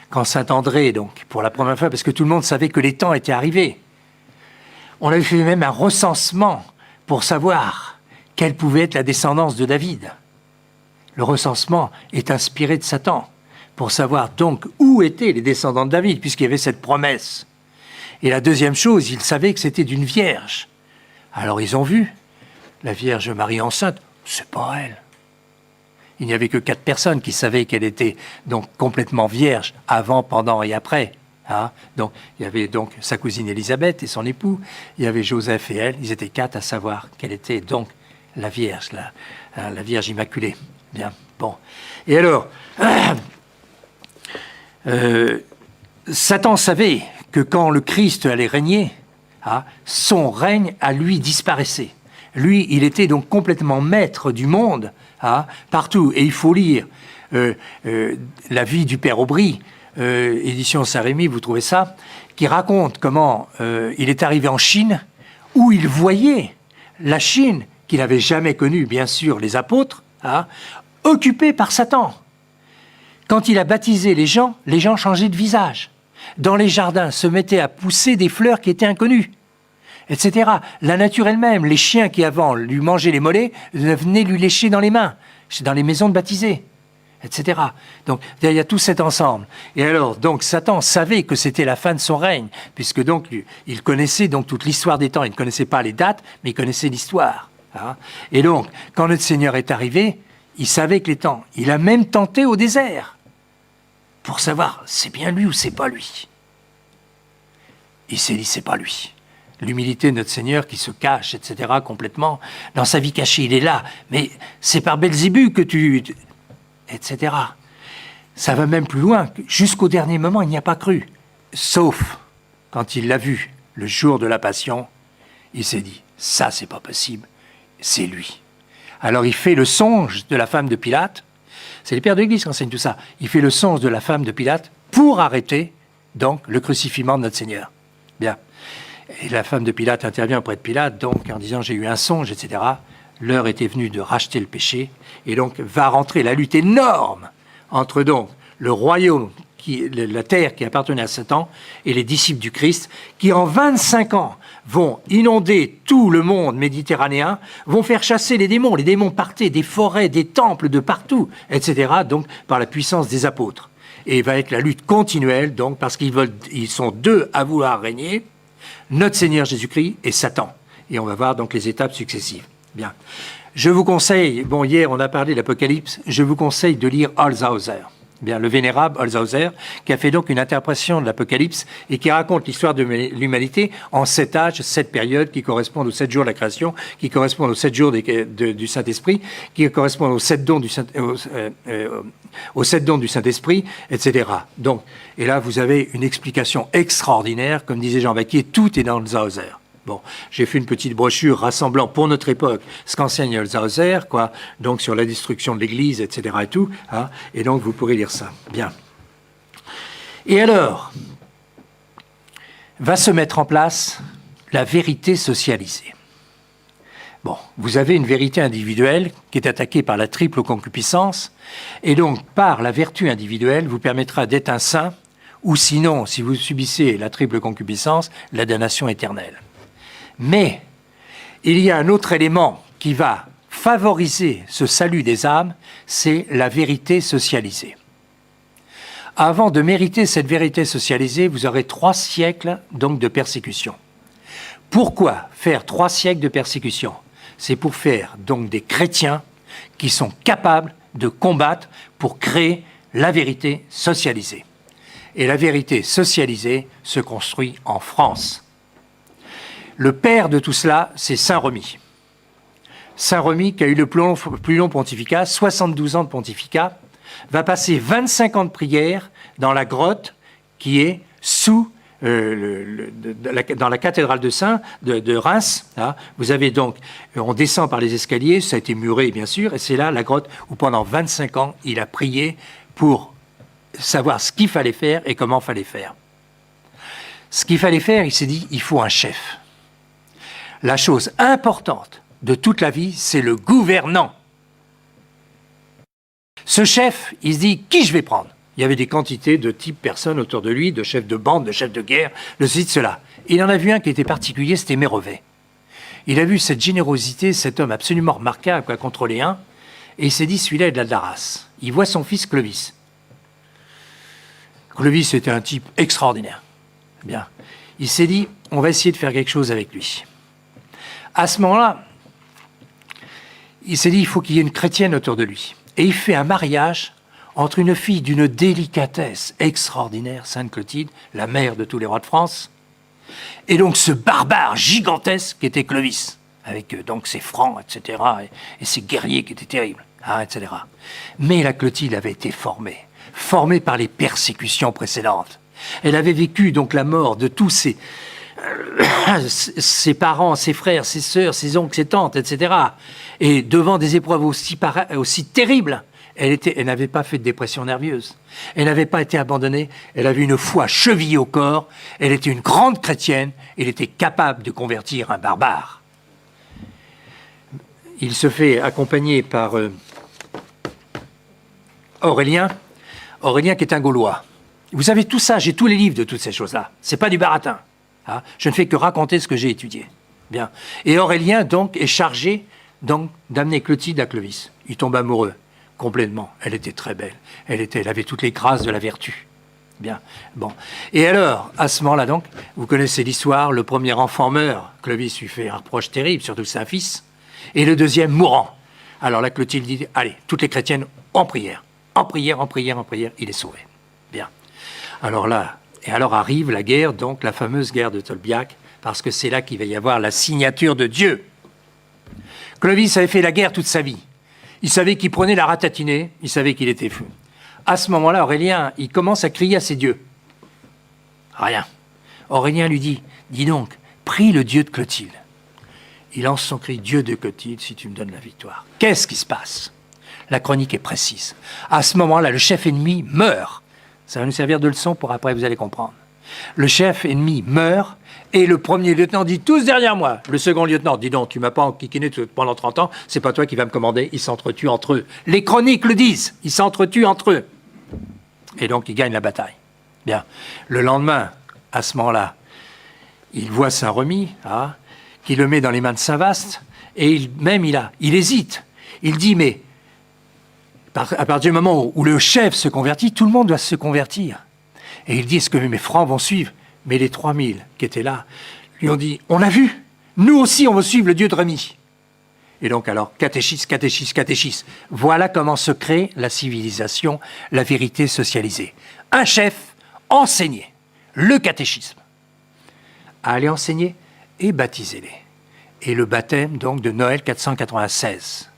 quand Saint-André, donc pour la première fois, parce que tout le monde savait que les temps étaient arrivés, on avait fait même un recensement pour savoir quelle pouvait être la descendance de David. Le recensement est inspiré de Satan, pour savoir donc où étaient les descendants de David, puisqu'il y avait cette promesse. Et la deuxième chose, ils savaient que c'était d'une vierge. Alors ils ont vu la Vierge Marie enceinte, c'est pas elle. Il n'y avait que 4 personnes qui savaient qu'elle était donc complètement vierge, avant, pendant et après. Hein? Donc, il y avait donc sa cousine Élisabeth et son époux, il y avait Joseph et elle, ils étaient 4 à savoir qu'elle était donc la Vierge, la Vierge Immaculée. Bien, bon. Et alors, Satan savait que quand le Christ allait régner, son règne à lui disparaissait. Lui, il était donc complètement maître du monde, partout. Et il faut lire La vie du Père Aubry, édition Saint-Rémy, vous trouvez ça, qui raconte comment il est arrivé en Chine, où il voyait la Chine, qu'il n'avait jamais connue, bien sûr, les apôtres, occupée par Satan. Quand il a baptisé les gens changeaient de visage. Dans les jardins se mettaient à pousser des fleurs qui étaient inconnues, etc. La nature elle-même, les chiens qui avant lui mangeaient les mollets, venaient lui lécher dans les mains, dans les maisons de baptisés, etc. Donc il y a tout cet ensemble. Et alors, donc Satan savait que c'était la fin de son règne, puisque donc il connaissait donc toute l'histoire des temps. Il ne connaissait pas les dates, mais il connaissait l'histoire. Et donc, quand notre Seigneur est arrivé, il savait que les temps. Il a même tenté au désert pour savoir c'est bien lui ou c'est pas lui. Il s'est dit c'est pas lui. L'humilité de notre Seigneur qui se cache, etc., complètement. Dans sa vie cachée, il est là. Mais c'est par Belzébuth que tu... etc. Ça va même plus loin. Jusqu'au dernier moment, il n'y a pas cru. Sauf quand il l'a vu, le jour de la Passion, il s'est dit, ça, c'est pas possible. C'est lui. Alors il fait le songe de la femme de Pilate. C'est les pères de l'Église qui enseignent tout ça. Il fait le songe de la femme de Pilate pour arrêter, donc, le crucifixion de notre Seigneur. Bien. Et la femme de Pilate intervient auprès de Pilate, donc, en disant « j'ai eu un songe », etc. L'heure était venue de racheter le péché, et donc va rentrer la lutte énorme entre donc le royaume, la terre qui appartenait à Satan, et les disciples du Christ, qui en 25 ans vont inonder tout le monde méditerranéen, vont faire chasser les démons partaient des forêts, des temples, de partout, etc., donc par la puissance des apôtres. Et va être la lutte continuelle, donc, parce ils sont 2 à vouloir régner, notre Seigneur Jésus-Christ et Satan. Et on va voir donc les étapes successives. Bien. Je vous conseille, bon, hier on a parlé de l'Apocalypse, je vous conseille de lire Holzhauser. Bien, le vénérable Holzhauser, qui a fait donc une interprétation de l'Apocalypse et qui raconte l'histoire de l'humanité en 7 âges, 7 périodes qui correspondent aux 7 jours de la création, qui correspondent aux 7 jours du Saint-Esprit, qui correspondent aux 7 dons aux 7 dons du Saint-Esprit, etc. Donc, et là, vous avez une explication extraordinaire, comme disait Jean Vacquier, tout est dans Holzhauser. Bon, j'ai fait une petite brochure rassemblant pour notre époque ce qu'enseigne Holzhauser, quoi, donc sur la destruction de l'Église, etc. et tout, hein, et donc vous pourrez lire ça. Bien. Et alors, va se mettre en place la vérité socialisée. Bon, vous avez une vérité individuelle qui est attaquée par la triple concupiscence, et donc par la vertu individuelle vous permettra d'être un saint, ou sinon, si vous subissez la triple concupiscence, la damnation éternelle. Mais il y a un autre élément qui va favoriser ce salut des âmes, c'est la vérité socialisée. Avant de mériter cette vérité socialisée, vous aurez 3 siècles donc de persécution. Pourquoi faire 3 siècles de persécution? C'est pour faire donc des chrétiens qui sont capables de combattre pour créer la vérité socialisée. Et la vérité socialisée se construit en France. Le père de tout cela, c'est Saint Remi. Saint Remi, qui a eu le plus long pontificat, 72 ans de pontificat, va passer 25 ans de prière dans la grotte qui est sous dans la cathédrale de Reims. Hein. Vous avez donc, on descend par les escaliers, ça a été muré bien sûr, et c'est là la grotte où pendant 25 ans, il a prié pour savoir ce qu'il fallait faire et comment il fallait faire. Ce qu'il fallait faire, il s'est dit, il faut un chef. La chose importante de toute la vie, c'est le gouvernant. Ce chef, il se dit, qui je vais prendre? Il y avait des quantités de types personnes autour de lui, de chefs de bande, de chefs de guerre, de ceci, de cela. Il en a vu un qui était particulier, c'était Mérovée. Il a vu cette générosité, cet homme absolument remarquable quoi, contre les Huns, et il s'est dit, celui-là est de la race. Il voit son fils Clovis. Clovis était un type extraordinaire. Bien. Il s'est dit, on va essayer de faire quelque chose avec lui. À ce moment-là, il s'est dit, il faut qu'il y ait une chrétienne autour de lui. Et il fait un mariage entre une fille d'une délicatesse extraordinaire, Sainte Clotilde, la mère de tous les rois de France, et donc ce barbare gigantesque qui était Clovis, avec donc ses francs, etc., et ses guerriers qui étaient terribles, hein, etc. Mais la Clotilde avait été formée par les persécutions précédentes. Elle avait vécu donc la mort de tous ses parents, ses frères, ses sœurs, ses oncles, ses tantes, etc. Et devant des épreuves aussi terribles, elle n'avait pas fait de dépression nerveuse. Elle n'avait pas été abandonnée. Elle avait une foi chevillée au corps. Elle était une grande chrétienne. Elle était capable de convertir un barbare. Il se fait accompagner par Aurélien. Aurélien qui est un Gaulois. Vous savez tout ça, j'ai tous les livres de toutes ces choses-là. C'est pas du baratin. Hein. Je ne fais que raconter ce que j'ai étudié. Bien. Et Aurélien, donc, est chargé donc, d'amener Clotilde à Clovis. Il tombe amoureux, complètement. Elle était très belle. Elle avait toutes les grâces de la vertu. Bien. Bon. Et alors, à ce moment-là, donc, vous connaissez l'histoire, le premier enfant meurt. Clovis lui fait un reproche terrible, surtout c'est un fils. Et le deuxième mourant. Alors là, Clotilde dit, allez, toutes les chrétiennes en prière. En prière, en prière, en prière, il est sauvé. Bien. Alors là, et alors arrive la guerre, donc la fameuse guerre de Tolbiac, parce que c'est là qu'il va y avoir la signature de Dieu. Clovis avait fait la guerre toute sa vie. Il savait qu'il prenait la ratatinée, il savait qu'il était fou. À ce moment-là, Aurélien, il commence à crier à ses dieux. Rien. Aurélien lui dit, dis donc, prie le Dieu de Clotilde. Il lance son cri, Dieu de Clotilde, si tu me donnes la victoire. Qu'est-ce qui se passe? La chronique est précise. À ce moment-là, le chef ennemi meurt. Ça va nous servir de leçon pour après, vous allez comprendre. Le chef ennemi meurt et le premier lieutenant dit « tous derrière moi ». Le second lieutenant dit « non, tu m'as pas enquiquiné pendant 30 ans, c'est pas toi qui vas me commander ». Ils s'entretuent entre eux. Les chroniques le disent, ils s'entretuent entre eux. Et donc, ils gagnent la bataille. Bien. Le lendemain, à ce moment-là, il voit Saint-Remi, hein, qui le met dans les mains de Saint-Vaast, et il hésite. Il dit « mais à partir du moment où le chef se convertit, tout le monde doit se convertir ». Et il dit, est-ce que mes francs vont suivre? Mais les 3000 qui étaient là lui ont dit, on a vu, nous aussi on veut suivre le Dieu de Remi. Et donc alors, catéchisme, catéchisme, catéchisme. Voilà comment se crée la civilisation, la vérité socialisée. Un chef, enseigner le catéchisme. Allez enseigner et baptisez-les. Et le baptême donc de Noël 496.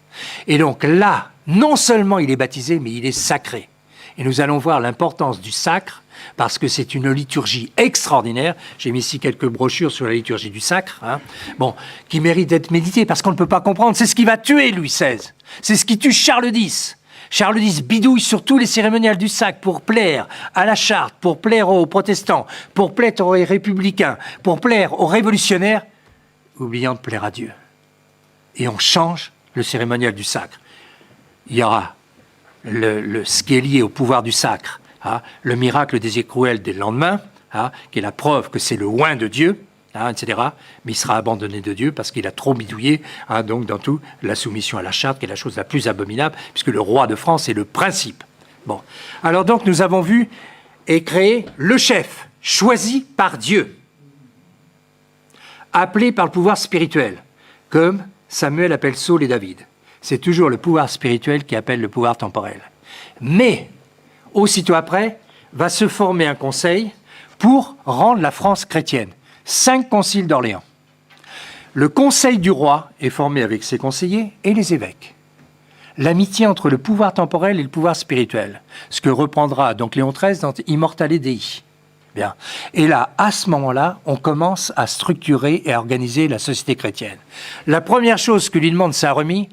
Et donc là, non seulement il est baptisé, mais il est sacré. Et nous allons voir l'importance du sacre parce que c'est une liturgie extraordinaire. J'ai mis ici quelques brochures sur la liturgie du sacre, hein, bon, qui mérite d'être méditée, parce qu'on ne peut pas comprendre. C'est ce qui va tuer Louis XVI. C'est ce qui tue Charles X. Charles X bidouille sur tous les cérémonials du sacre pour plaire à la charte, pour plaire aux protestants, pour plaire aux républicains, pour plaire aux révolutionnaires, oubliant de plaire à Dieu. Et on change le cérémonial du sacre. Il y aura ce qui est lié au pouvoir du sacre, hein, le miracle des écrouelles dès le lendemain, hein, qui est la preuve que c'est le oint de Dieu, hein, etc. Mais il sera abandonné de Dieu parce qu'il a trop bidouillé, hein, donc dans tout, la soumission à la charte, qui est la chose la plus abominable, puisque le roi de France est le principe. Bon. Alors donc, nous avons vu et créé le chef, choisi par Dieu, appelé par le pouvoir spirituel, comme Samuel appelle Saul et David. C'est toujours le pouvoir spirituel qui appelle le pouvoir temporel. Mais, aussitôt après, va se former un conseil pour rendre la France chrétienne. 5 conciles d'Orléans. Le conseil du roi est formé avec ses conseillers et les évêques. L'amitié entre le pouvoir temporel et le pouvoir spirituel, ce que reprendra donc Léon XIII dans Immortale Dei. Bien. Et là, à ce moment-là, on commence à structurer et à organiser la société chrétienne. La première chose que lui demande Saint-Remy,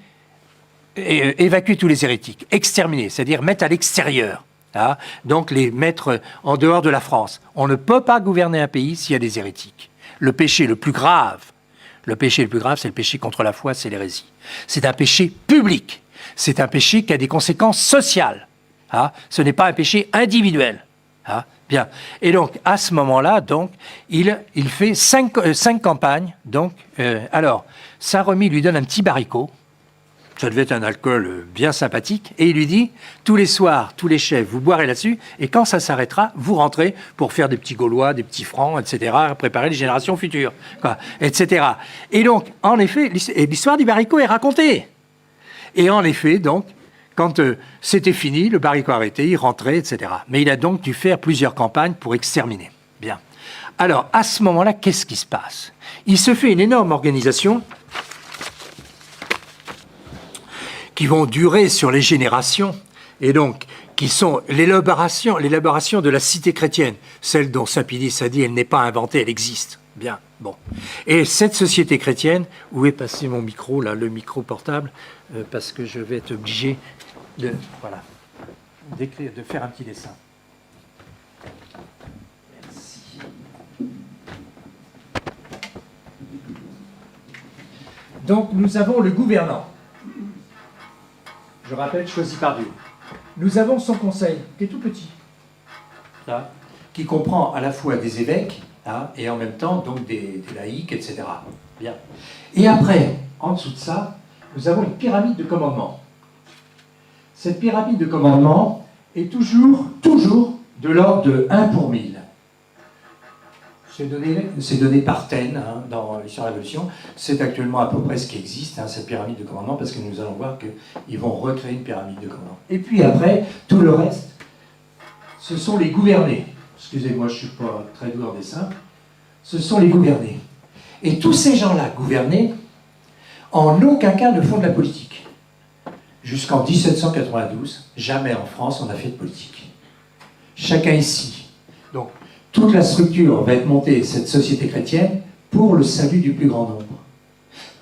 évacuer tous les hérétiques, exterminer, c'est-à-dire mettre à l'extérieur, hein, donc les mettre en dehors de la France. On ne peut pas gouverner un pays s'il y a des hérétiques. Le péché le plus grave, c'est le péché contre la foi, c'est l'hérésie. C'est un péché public, c'est un péché qui a des conséquences sociales. Hein, ce n'est pas un péché individuel. Hein, bien. Et donc, à ce moment-là, donc, il fait 5 campagnes. Donc, alors, Saint-Remy lui donne un petit baricot. Ça devait être un alcool bien sympathique. Et il lui dit, tous les soirs, tous les chefs, vous boirez là-dessus. Et quand ça s'arrêtera, vous rentrez pour faire des petits Gaulois, des petits Francs, etc., préparer les générations futures, quoi, etc. Et donc, en effet, l'histoire du baricot est racontée. Et en effet, donc, quand c'était fini, le baricot arrêté, il rentrait, etc. Mais il a donc dû faire plusieurs campagnes pour exterminer. Bien. Alors, à ce moment-là, qu'est-ce qui se passe? Il se fait une énorme organisation qui vont durer sur les générations, et donc qui sont l'élaboration de la cité chrétienne, celle dont Saint Pie X a dit, elle n'est pas inventée, elle existe. Bien, bon. Et cette société chrétienne, où est passé mon micro, là, le micro portable, parce que je vais être obligé de, voilà, d'écrire, de faire un petit dessin. Merci. Donc, nous avons le gouvernant. Je rappelle, choisi par Dieu. Nous avons son conseil, qui est tout petit, là, qui comprend à la fois des évêques, hein, et en même temps donc des laïcs, etc. Bien. Et après, en dessous de ça, nous avons une pyramide de commandement. Cette pyramide de commandement est toujours de l'ordre de 1 pour 1000. C'est donné par Taine, hein, dans l'histoire de la Révolution. C'est actuellement à peu près ce qui existe, hein, cette pyramide de commandement, parce que nous allons voir qu'ils vont recréer une pyramide de commandement. Et puis après, tout le reste, ce sont les gouvernés. Excusez-moi, je ne suis pas très doué en dessin. Ce sont les gouvernés. Et tous ces gens-là, gouvernés, en aucun cas ne font de la politique. Jusqu'en 1792, jamais en France on n'a fait de politique. Chacun ici. Donc, toute la structure va être montée, cette société chrétienne, pour le salut du plus grand nombre,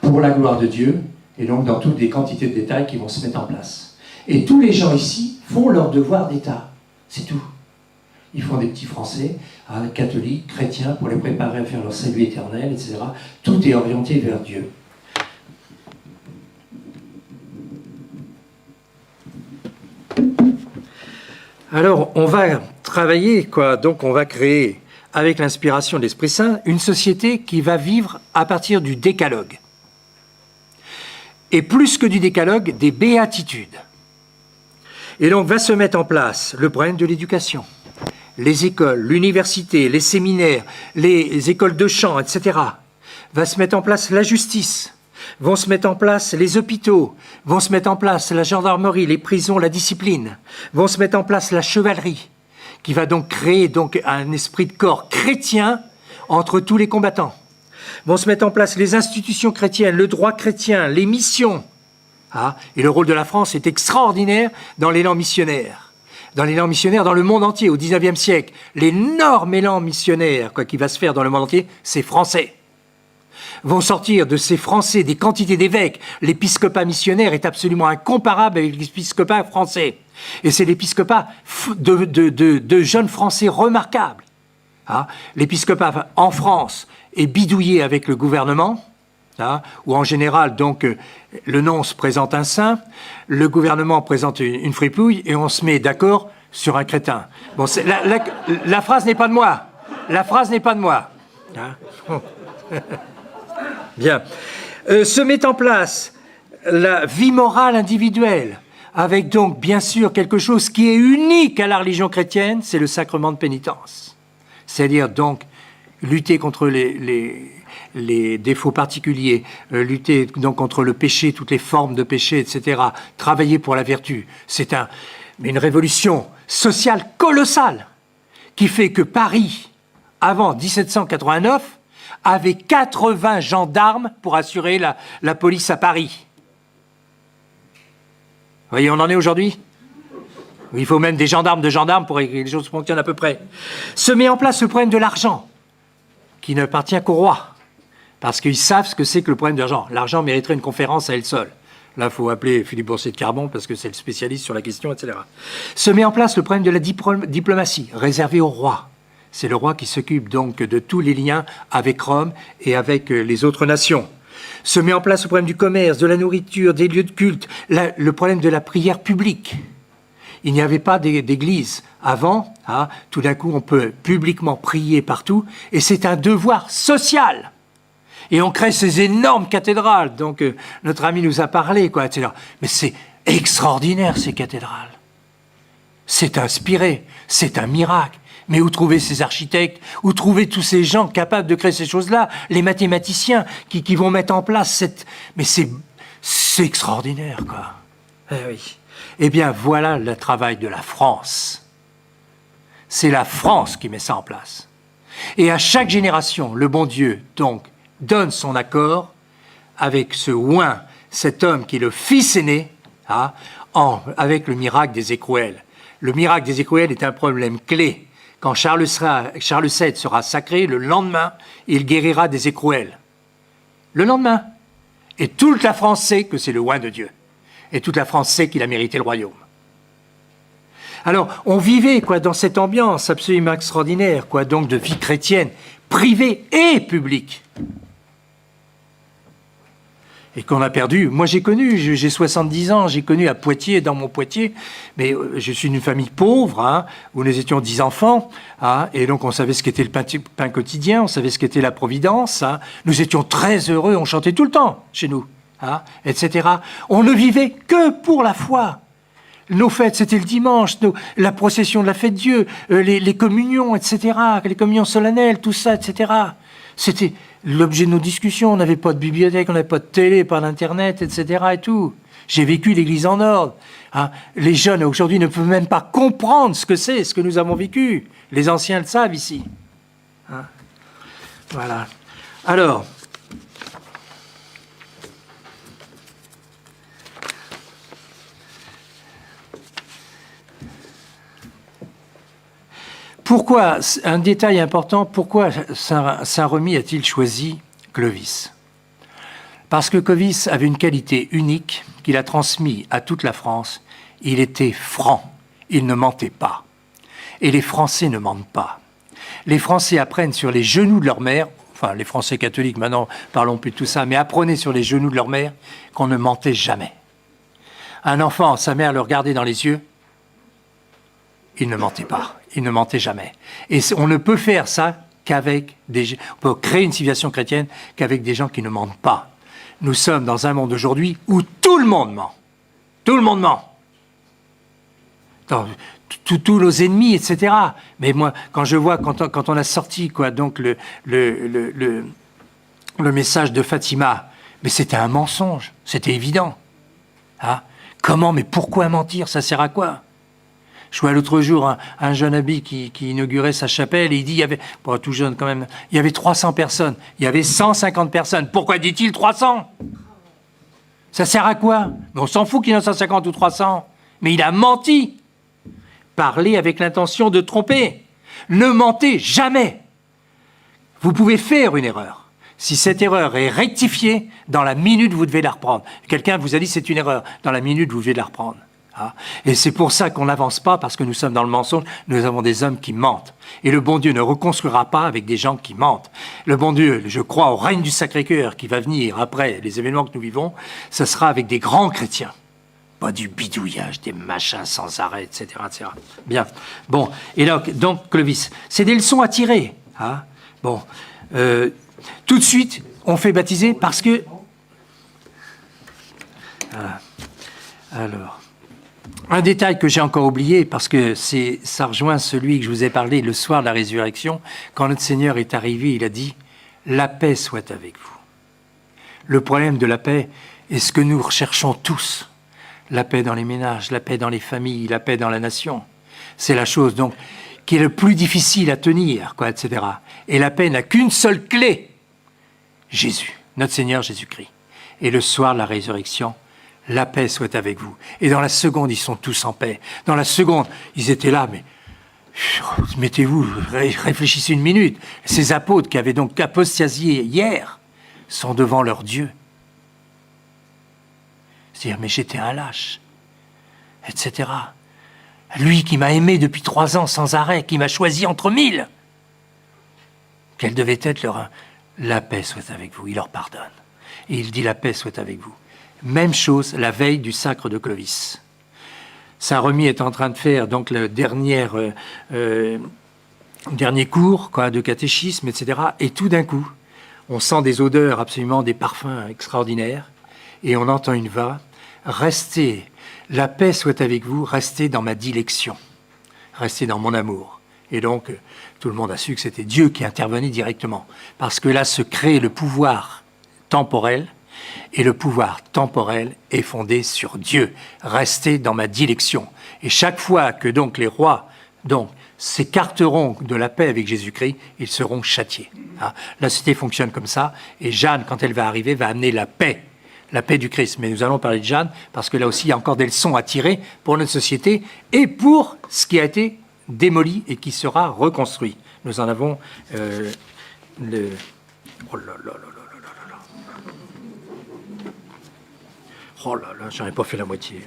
pour la gloire de Dieu, et donc dans toutes les quantités de détails qui vont se mettre en place. Et tous les gens ici font leur devoir d'État, c'est tout. Ils font des petits Français, hein, catholiques, chrétiens, pour les préparer à faire leur salut éternel, etc. Tout est orienté vers Dieu. Alors, on va travailler, quoi. Donc, on va créer, avec l'inspiration de l'Esprit Saint, une société qui va vivre à partir du décalogue. Et plus que du décalogue, des béatitudes. Et donc, va se mettre en place le problème de l'éducation. Les écoles, l'université, les séminaires, les écoles de chant, etc. Va se mettre en place la justice. Vont se mettre en place les hôpitaux, vont se mettre en place la gendarmerie, les prisons, la discipline, vont se mettre en place la chevalerie, qui va donc créer donc un esprit de corps chrétien entre tous les combattants. Vont se mettre en place les institutions chrétiennes, le droit chrétien, les missions. Ah, et le rôle de la France est extraordinaire dans l'élan missionnaire. dans l'élan missionnaire dans le monde entier, au XIXe siècle. L'énorme élan missionnaire qui va se faire dans le monde entier, c'est français. Vont sortir de ces Français des quantités d'évêques. L'épiscopat missionnaire est absolument incomparable avec l'épiscopat français. Et c'est l'épiscopat de jeunes Français remarquables. Hein? L'épiscopat en France est bidouillé avec le gouvernement, hein, où en général, donc, le nonce présente un saint, le gouvernement présente une fripouille, et on se met d'accord sur un crétin. Bon, la phrase n'est pas de moi. La phrase n'est pas de moi. Hein? Bien. Se met en place la vie morale individuelle, avec donc, bien sûr, quelque chose qui est unique à la religion chrétienne, c'est le sacrement de pénitence. C'est-à-dire, donc, lutter contre les défauts particuliers, lutter donc contre le péché, toutes les formes de péché, etc., travailler pour la vertu. C'est une révolution sociale colossale qui fait que Paris, avant 1789, avait 80 gendarmes pour assurer la police à Paris. Vous voyez, on en est aujourd'hui ? Il faut même des gendarmes pour que les choses fonctionnent à peu près. Se met en place le problème de l'argent, qui ne appartient qu'au roi, parce qu'ils savent ce que c'est que le problème de l'argent. L'argent mériterait une conférence à elle seule. Là, il faut appeler Philippe Bourcier de Carbon, parce que c'est le spécialiste sur la question, etc. Se met en place le problème de la diplomatie, réservé au roi. C'est le roi qui s'occupe donc de tous les liens avec Rome et avec les autres nations. Se met en place le problème du commerce, de la nourriture, des lieux de culte, le problème de la prière publique. Il n'y avait pas d'église avant. Hein, tout d'un coup, on peut publiquement prier partout, et c'est un devoir social. Et on crée ces énormes cathédrales. Donc, notre ami nous a parlé, quoi, etc. Mais c'est extraordinaire, ces cathédrales. C'est inspiré, c'est un miracle. Mais où trouver ces architectes? Où trouver tous ces gens capables de créer ces choses-là? Les mathématiciens qui vont mettre en place cette... Mais c'est extraordinaire, quoi. Eh oui. Eh bien, voilà le travail de la France. C'est la France qui met ça en place. Et à chaque génération, le bon Dieu, donc, donne son accord avec ce oint, cet homme qui est le fils aîné, hein, avec le miracle des écrouelles. Le miracle des écrouelles est un problème clé. Quand Charles VII sera sacré, le lendemain, il guérira des écrouelles. Le lendemain. Et toute la France sait que c'est le oint de Dieu. Et toute la France sait qu'il a mérité le royaume. Alors, on vivait dans cette ambiance absolument extraordinaire, donc de vie chrétienne, privée et publique. Et qu'on a perdu. Moi, j'ai connu, j'ai 70 ans, j'ai connu à Poitiers, dans mon Poitiers, mais je suis d'une famille pauvre, hein, où nous étions 10 enfants, hein, et donc on savait ce qu'était le pain quotidien, on savait ce qu'était la providence, hein. Nous étions très heureux, on chantait tout le temps chez nous, hein, etc. On ne vivait que pour la foi. Nos fêtes, c'était le dimanche, la procession de la fête Dieu, les communions, etc., les communions solennelles, tout ça, etc. C'était l'objet de nos discussions. On n'avait pas de bibliothèque, on n'avait pas de télé, pas d'internet, etc. et tout. J'ai vécu l'Église en ordre. Hein. Les jeunes aujourd'hui ne peuvent même pas comprendre ce que c'est, ce que nous avons vécu. Les anciens le savent ici. Hein. Voilà. Alors, pourquoi, un détail important, pourquoi Saint-Remy a-t-il choisi Clovis? Parce que Clovis avait une qualité unique qu'il a transmise à toute la France. Il était franc, il ne mentait pas. Et les Français ne mentent pas. Les Français apprennent sur les genoux de leur mère, enfin les Français catholiques maintenant, parlons plus de tout ça, mais apprenez sur les genoux de leur mère qu'on ne mentait jamais. Un enfant, sa mère le regardait dans les yeux, il ne mentait pas, il ne mentait jamais. Et on ne peut faire ça qu'avec on peut créer une civilisation chrétienne qu'avec des gens qui ne mentent pas. Nous sommes dans un monde aujourd'hui où tout le monde ment. Tout le monde ment. Tous nos ennemis, etc. Mais moi, quand je vois, quand on a sorti donc le message de Fatima, mais c'était un mensonge, c'était évident. Hein? Comment, mais pourquoi mentir? Ça sert à quoi? Je vois l'autre jour un jeune habit qui inaugurait sa chapelle et il dit, il y avait, tout jeune quand même, il y avait 300 personnes, il y avait 150 personnes. Pourquoi dit-il 300? Ça sert à quoi? Mais on s'en fout qu'il y en a 150 ou 300. Mais il a menti. parlez avec l'intention de tromper. Ne mentez jamais. Vous pouvez faire une erreur. Si cette erreur est rectifiée, dans la minute, vous devez la reprendre. Quelqu'un vous a dit c'est une erreur. Dans la minute, vous devez la reprendre. Et c'est pour ça qu'on n'avance pas, parce que nous sommes dans le mensonge. Nous avons des hommes qui mentent. Et le bon Dieu ne reconstruira pas avec des gens qui mentent. Le bon Dieu, je crois au règne du Sacré-Cœur qui va venir après les événements que nous vivons, ça sera avec des grands chrétiens. Pas du bidouillage, des machins sans arrêt, etc. etc. Bien. Bon. Et donc Clovis, c'est des leçons à tirer. Bon. Tout de suite, on fait baptiser parce que... Voilà. Alors, un détail que j'ai encore oublié, parce que ça rejoint celui que je vous ai parlé le soir de la résurrection, quand notre Seigneur est arrivé, il a dit « La paix soit avec vous ». Le problème de la paix est ce que nous recherchons tous. La paix dans les ménages, la paix dans les familles, la paix dans la nation. C'est la chose donc qui est le plus difficile à tenir, quoi, etc. Et la paix n'a qu'une seule clé, Jésus, notre Seigneur Jésus-Christ. Et le soir de la résurrection, la paix soit avec vous. Et dans la seconde, ils sont tous en paix. Dans la seconde, ils étaient là, mais mettez-vous, réfléchissez une minute. Ces apôtres qui avaient donc apostasié hier sont devant leur Dieu. C'est-à-dire, mais j'étais un lâche, etc. Lui qui m'a aimé depuis 3 ans sans arrêt, qui m'a choisi entre 1000. Quelle devait être leur... La paix soit avec vous. Il leur pardonne. Et il dit la paix soit avec vous. Même chose la veille du sacre de Clovis. Saint-Remy est en train de faire donc le dernier cours de catéchisme, etc. Et tout d'un coup, on sent des odeurs absolument, des parfums extraordinaires. Et on entend une voix, restez, la paix soit avec vous, restez dans ma dilection, restez dans mon amour. Et donc, tout le monde a su que c'était Dieu qui intervenait directement. Parce que là se crée le pouvoir temporel, et le pouvoir temporel est fondé sur Dieu. Restez dans ma dilection. Et chaque fois que donc les rois s'écarteront de la paix avec Jésus-Christ, ils seront châtiés. La société fonctionne comme ça, et Jeanne, quand elle va arriver, va amener la paix du Christ. Mais nous allons parler de Jeanne, parce que là aussi, il y a encore des leçons à tirer pour notre société, et pour ce qui a été démoli et qui sera reconstruit. Nous en avons le... Oh là là là là là là là. Oh là là, j'en ai pas fait la moitié.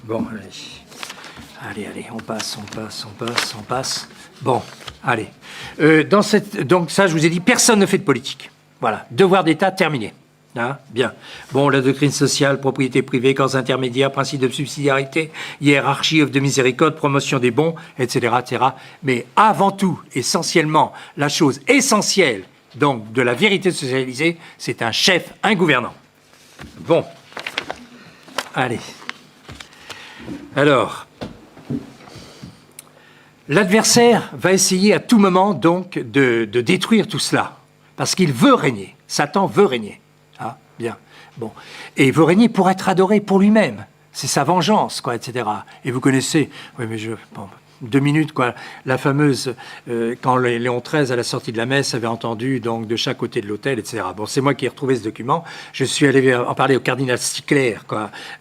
Bon, allez, on passe. Bon, allez. Donc ça, je vous ai dit, personne ne fait de politique. Voilà, devoir d'État terminé. Bien. Bon, la doctrine sociale, propriété privée, cause intermédiaire, principe de subsidiarité, hiérarchie, œuvre de miséricorde, promotion des bons, etc., etc. Mais avant tout, essentiellement, la chose essentielle donc de la vérité socialisée, c'est un chef, un gouvernant. Bon. Allez. Alors, l'adversaire va essayer à tout moment donc de détruire tout cela, parce qu'il veut régner. Satan veut régner. Bien. Bon. Et il veut régner pour être adoré pour lui-même. C'est sa vengeance, etc. Et vous connaissez, oui, mais 2 minutes, la fameuse, quand Léon XIII, à la sortie de la messe, avait entendu donc de chaque côté de l'autel, etc. Bon, c'est moi qui ai retrouvé ce document. Je suis allé en parler au cardinal Stickler,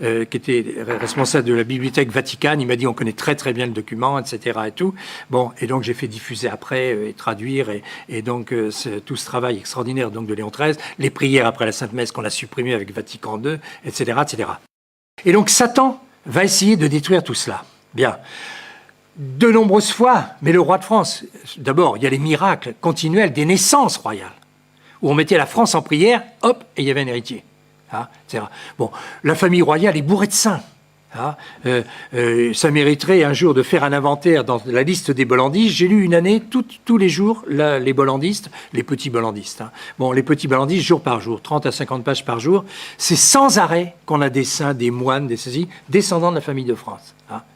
qui était responsable de la bibliothèque Vaticane. Il m'a dit, on connaît très très bien le document, etc. et tout. Bon, et donc j'ai fait diffuser après et traduire, et donc tout ce travail extraordinaire donc de Léon XIII, les prières après la Sainte Messe qu'on a supprimées avec Vatican II, etc., etc. Et donc Satan va essayer de détruire tout cela. Bien. De nombreuses fois, mais le roi de France, d'abord, il y a les miracles continuels des naissances royales, où on mettait la France en prière, hop, et il y avait un héritier. Etc. Bon, la famille royale est bourrée de saints. Ça mériterait un jour de faire un inventaire dans la liste des bollandistes. J'ai lu une année, tous les jours, les bollandistes, les petits bollandistes. Bon, les petits bollandistes, jour par jour, 30 à 50 pages par jour. C'est sans arrêt qu'on a des saints, des moines, des ceci, descendants de la famille de France,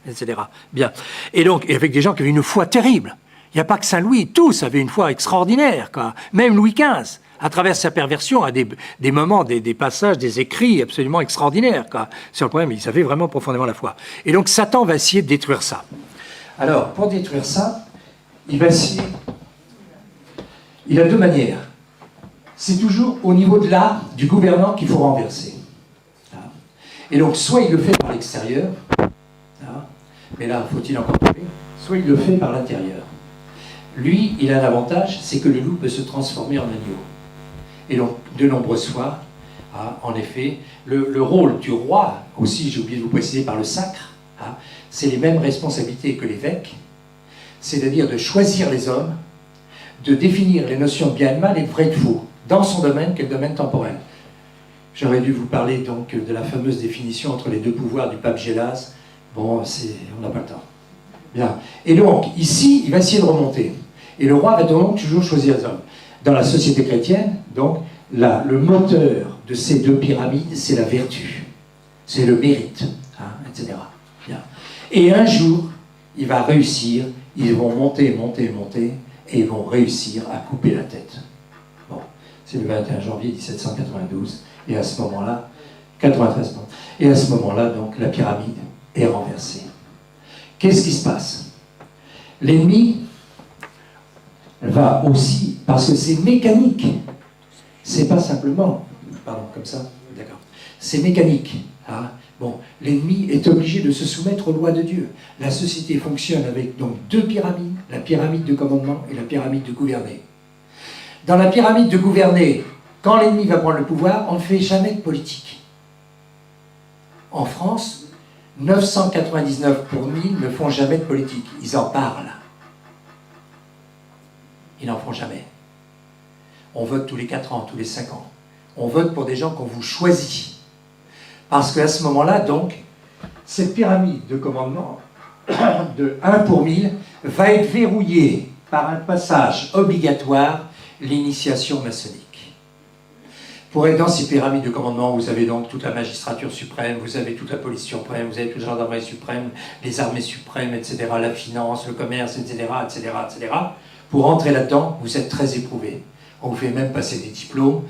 etc. Bien. Et donc, avec des gens qui avaient une foi terrible. Il n'y a pas que Saint-Louis, tous avaient une foi extraordinaire, Même Louis XV. À travers sa perversion, à des moments, des passages, des écrits absolument extraordinaires sur le problème. Ils avaient vraiment profondément la foi. Et donc Satan va essayer de détruire ça. Alors, pour détruire ça, il va essayer... Il a 2 manières. C'est toujours au niveau de l'art du gouvernant qu'il faut renverser. Et donc, soit il le fait par l'extérieur, mais là, faut-il encore trouver, soit il le fait par l'intérieur. Lui, il a l'avantage, c'est que le loup peut se transformer en agneau. Et donc, de nombreuses fois, en effet, le rôle du roi, aussi, j'ai oublié de vous préciser, par le sacre, c'est les mêmes responsabilités que l'évêque, c'est-à-dire de choisir les hommes, de définir les notions de bien et de mal et de vrai et de faux, dans son domaine, qui est le domaine temporel. J'aurais dû vous parler donc de la fameuse définition entre les deux pouvoirs du pape Gélas. Bon, on n'a pas le temps. Bien. Et donc, ici, il va essayer de remonter. Et le roi va donc toujours choisir les hommes. Dans la société chrétienne, donc, là, le moteur de ces deux pyramides, c'est la vertu. C'est le mérite, etc. Bien. Et un jour, il va réussir, ils vont monter, monter, monter, et ils vont réussir à couper la tête. Bon, c'est le 21 janvier 1792, et à ce moment-là, 93, pardon, et à ce moment-là, donc, la pyramide est renversée. Qu'est-ce qui se passe? L'ennemi va aussi, parce que c'est mécanique, c'est pas simplement, pardon, comme ça, d'accord, c'est mécanique. Bon, l'ennemi est obligé de se soumettre aux lois de Dieu. La société fonctionne avec donc deux pyramides, la pyramide de commandement et la pyramide de gouverner. Dans la pyramide de gouverner, quand l'ennemi va prendre le pouvoir, on ne fait jamais de politique. En France, 999 pour 1000 ne font jamais de politique. Ils en parlent. Ils n'en font jamais. On vote tous les 4 ans, tous les 5 ans. On vote pour des gens qu'on vous choisit. Parce qu'à ce moment-là, donc, cette pyramide de commandement de 1 pour 1000 va être verrouillée par un passage obligatoire, l'initiation maçonnique. Pour être dans ces pyramides de commandement, vous avez donc toute la magistrature suprême, vous avez toute la police suprême, vous avez toute la gendarmerie suprême, les armées suprêmes, etc., la finance, le commerce, etc., etc., etc. Pour entrer là-dedans, vous êtes très éprouvé. On vous fait même passer des diplômes,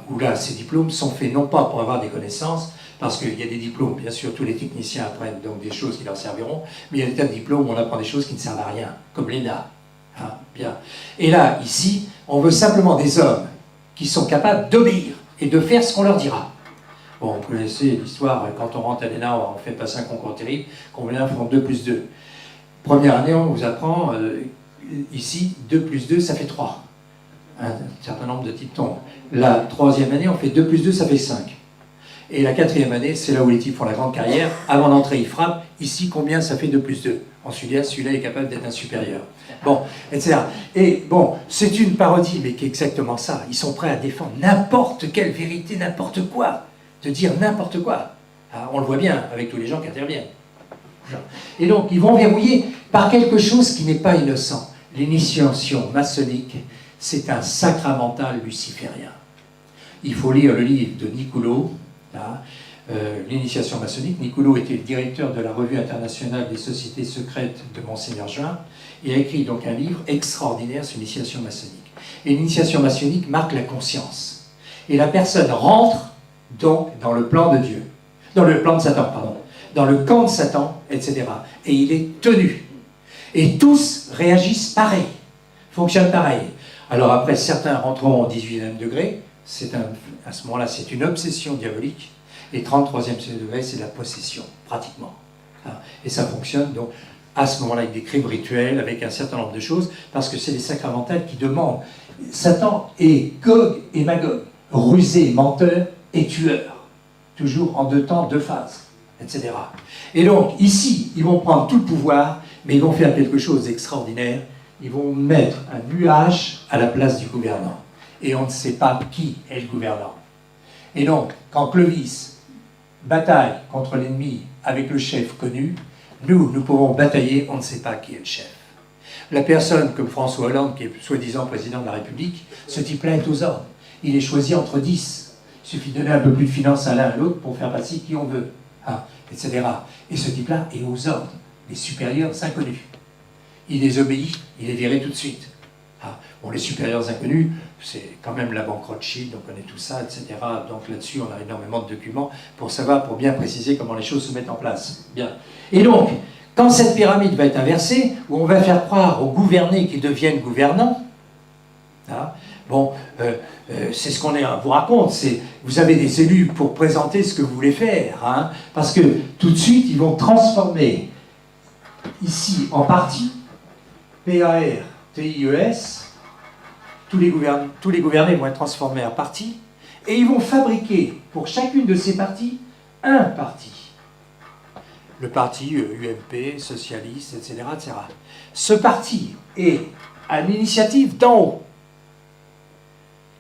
où là, ces diplômes sont faits non pas pour avoir des connaissances, parce qu'il y a des diplômes, bien sûr, tous les techniciens apprennent donc des choses qui leur serviront, mais il y a des tas de diplômes où on apprend des choses qui ne servent à rien, comme l'ENA. Bien. Et là, ici, on veut simplement des hommes qui sont capables d'obéir et de faire ce qu'on leur dira. Bon, vous connaissez l'histoire, quand on rentre à l'ENA, on fait passer un concours terrible, combien font 2 plus 2. Première année, on vous apprend, ici, 2 plus 2, ça fait 3. Un certain nombre de types tombent. La troisième année, on fait 2 plus 2, ça fait 5. Et la quatrième année, c'est là où les types font la grande carrière. Avant d'entrer, ils frappent. Ici, combien ça fait 2 plus 2? Ensuite, celui-là est capable d'être un supérieur. Bon, etc. Et bon, c'est une parodie, mais qui est exactement ça. Ils sont prêts à défendre n'importe quelle vérité, n'importe quoi. De dire n'importe quoi. On le voit bien avec tous les gens qui interviennent. Et donc, ils vont verrouiller par quelque chose qui n'est pas innocent. L'initiation maçonnique, c'est un sacramental luciférien. Il faut lire le livre de Nicoulot, l'initiation maçonnique. Nicoulot était le directeur de la Revue internationale des sociétés secrètes de Monseigneur Juin et a écrit donc un livre extraordinaire sur l'initiation maçonnique. Et l'initiation maçonnique marque la conscience. Et la personne rentre donc dans le plan de Dieu, dans le plan de Satan, pardon, dans le camp de Satan, etc. Et il est tenu. Et tous réagissent pareil, fonctionnent pareil. Alors après, certains rentreront au 18e degré, à ce moment-là, c'est une obsession diabolique, et 33e degré, c'est la possession, pratiquement. Et ça fonctionne, donc, à ce moment-là, avec des crimes rituels, avec un certain nombre de choses, parce que c'est les sacramentales qui demandent. Satan est Gog et Magog, rusé, menteur et tueur, toujours en 2 temps, 2 phases, etc. Et donc, ici, ils vont prendre tout le pouvoir, mais ils vont faire quelque chose d'extraordinaire. Ils vont mettre un nuage à la place du gouvernant. Et on ne sait pas qui est le gouvernant. Et donc, quand Clovis bataille contre l'ennemi avec le chef connu, nous pouvons batailler, on ne sait pas qui est le chef. La personne comme François Hollande, qui est soi-disant président de la République, ce type-là est aux ordres. Il est choisi entre 10. Il suffit de donner un peu plus de finances à l'un à l'autre pour faire passer qui on veut, etc. Et ce type-là est aux ordres. Les supérieurs inconnus. Il les obéit, il est viré tout de suite. Bon, les supérieurs inconnus, c'est quand même la banque Rothschild, on connaît tout ça, etc. Donc là-dessus, on a énormément de documents pour savoir, pour bien préciser comment les choses se mettent en place. Bien. Et donc, quand cette pyramide va être inversée, où on va faire croire aux gouvernés qu'ils deviennent gouvernants, c'est ce qu'on vous raconte, vous avez des élus pour présenter ce que vous voulez faire, parce que tout de suite, ils vont transformer ici en parti, P-A-R-T-I-E-S, tous les gouvernés vont être transformés en partis, et ils vont fabriquer pour chacune de ces partis un parti. Le parti UMP, socialiste, etc., etc. Ce parti est à l'initiative d'en haut.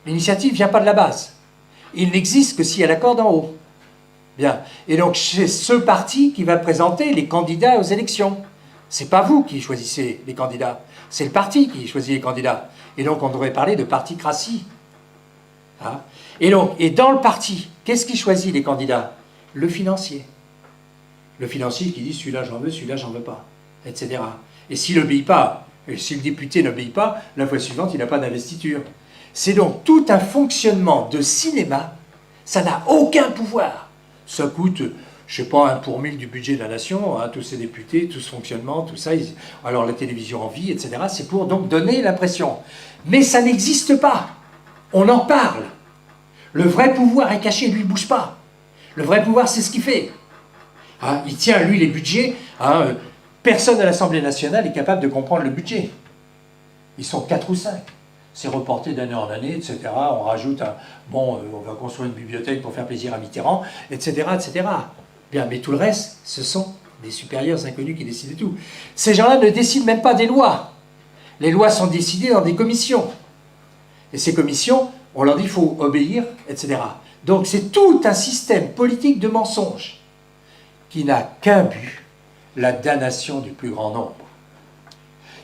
L'initiative ne vient pas de la base. Il n'existe que s'il y a l'accord d'en haut. Bien. Et donc, c'est ce parti qui va présenter les candidats aux élections. Ce n'est pas vous qui choisissez les candidats, c'est le parti qui choisit les candidats. Et donc, on devrait parler de particratie. Hein? Et dans le parti, qu'est-ce qui choisit les candidats? Le financier. Le financier qui dit celui-là j'en veux, celui-là j'en veux pas, etc. Et s'il n'obéit pas, et si le député n'obéit pas, la fois suivante, il n'a pas d'investiture. C'est donc tout un fonctionnement de cinéma, ça n'a aucun pouvoir. Ça coûte, je ne sais pas, 1 pour 1000 du budget de la nation, hein, tous ces députés, tout ce fonctionnement, tout ça, alors la télévision en vie, etc. C'est pour donc donner l'impression. Mais ça n'existe pas. On en parle. Le vrai pouvoir est caché, lui, il ne bouge pas. Le vrai pouvoir, c'est ce qu'il fait. Hein, il tient, lui, les budgets. Hein, personne à l'Assemblée nationale est capable de comprendre le budget. Ils sont 4 ou 5. C'est reporté d'année en année, etc. On rajoute on va construire une bibliothèque pour faire plaisir à Mitterrand, etc., etc. Bien, mais tout le reste, ce sont des supérieurs inconnus qui décident de tout. Ces gens-là ne décident même pas des lois. Les lois sont décidées dans des commissions. Et ces commissions, on leur dit qu'il faut obéir, etc. Donc c'est tout un système politique de mensonges qui n'a qu'un but, la damnation du plus grand nombre.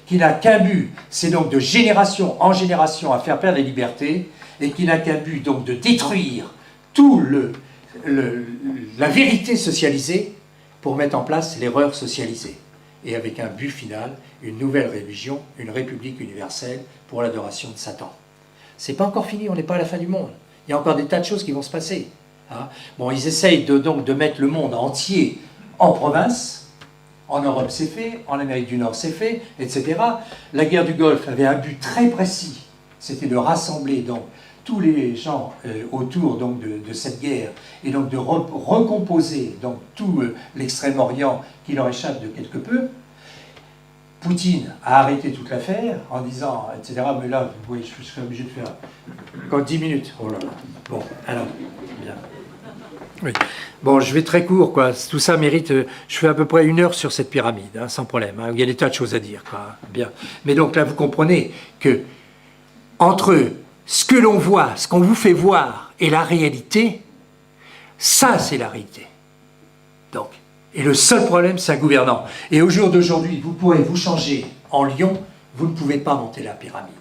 Qui n'a qu'un but, c'est donc de génération en génération à faire perdre les libertés, et qui n'a qu'un but donc de détruire tout la vérité socialisée pour mettre en place l'erreur socialisée. Et avec un but final, une nouvelle religion, une république universelle pour l'adoration de Satan. C'est pas encore fini, on n'est pas à la fin du monde. Il y a encore des tas de choses qui vont se passer. Hein. Bon, ils essayent donc de mettre le monde entier en province. En Europe, c'est fait, en Amérique du Nord, c'est fait, etc. La guerre du Golfe avait un but très précis, c'était de rassembler donc tous les gens autour donc, de cette guerre, et donc de recomposer donc, tout l'Extrême-Orient qui leur échappe de quelque peu. Poutine a arrêté toute l'affaire en disant, etc. Mais là, vous voyez, je serais obligé de faire encore 10 minutes. Oh là là. Bon, alors, bien. Oui. Bon, je vais très court, quoi. Tout ça mérite... je fais à peu près 1 heure sur cette pyramide, hein, sans problème. Hein. Il y a des tas de choses à dire, quoi. Bien. Mais donc là, vous comprenez que entre ce que l'on voit, ce qu'on vous fait voir, et la réalité, ça, c'est la réalité. Donc, et le seul problème, c'est un gouvernant. Et au jour d'aujourd'hui, vous pourrez vous changer en lion, vous ne pouvez pas monter la pyramide.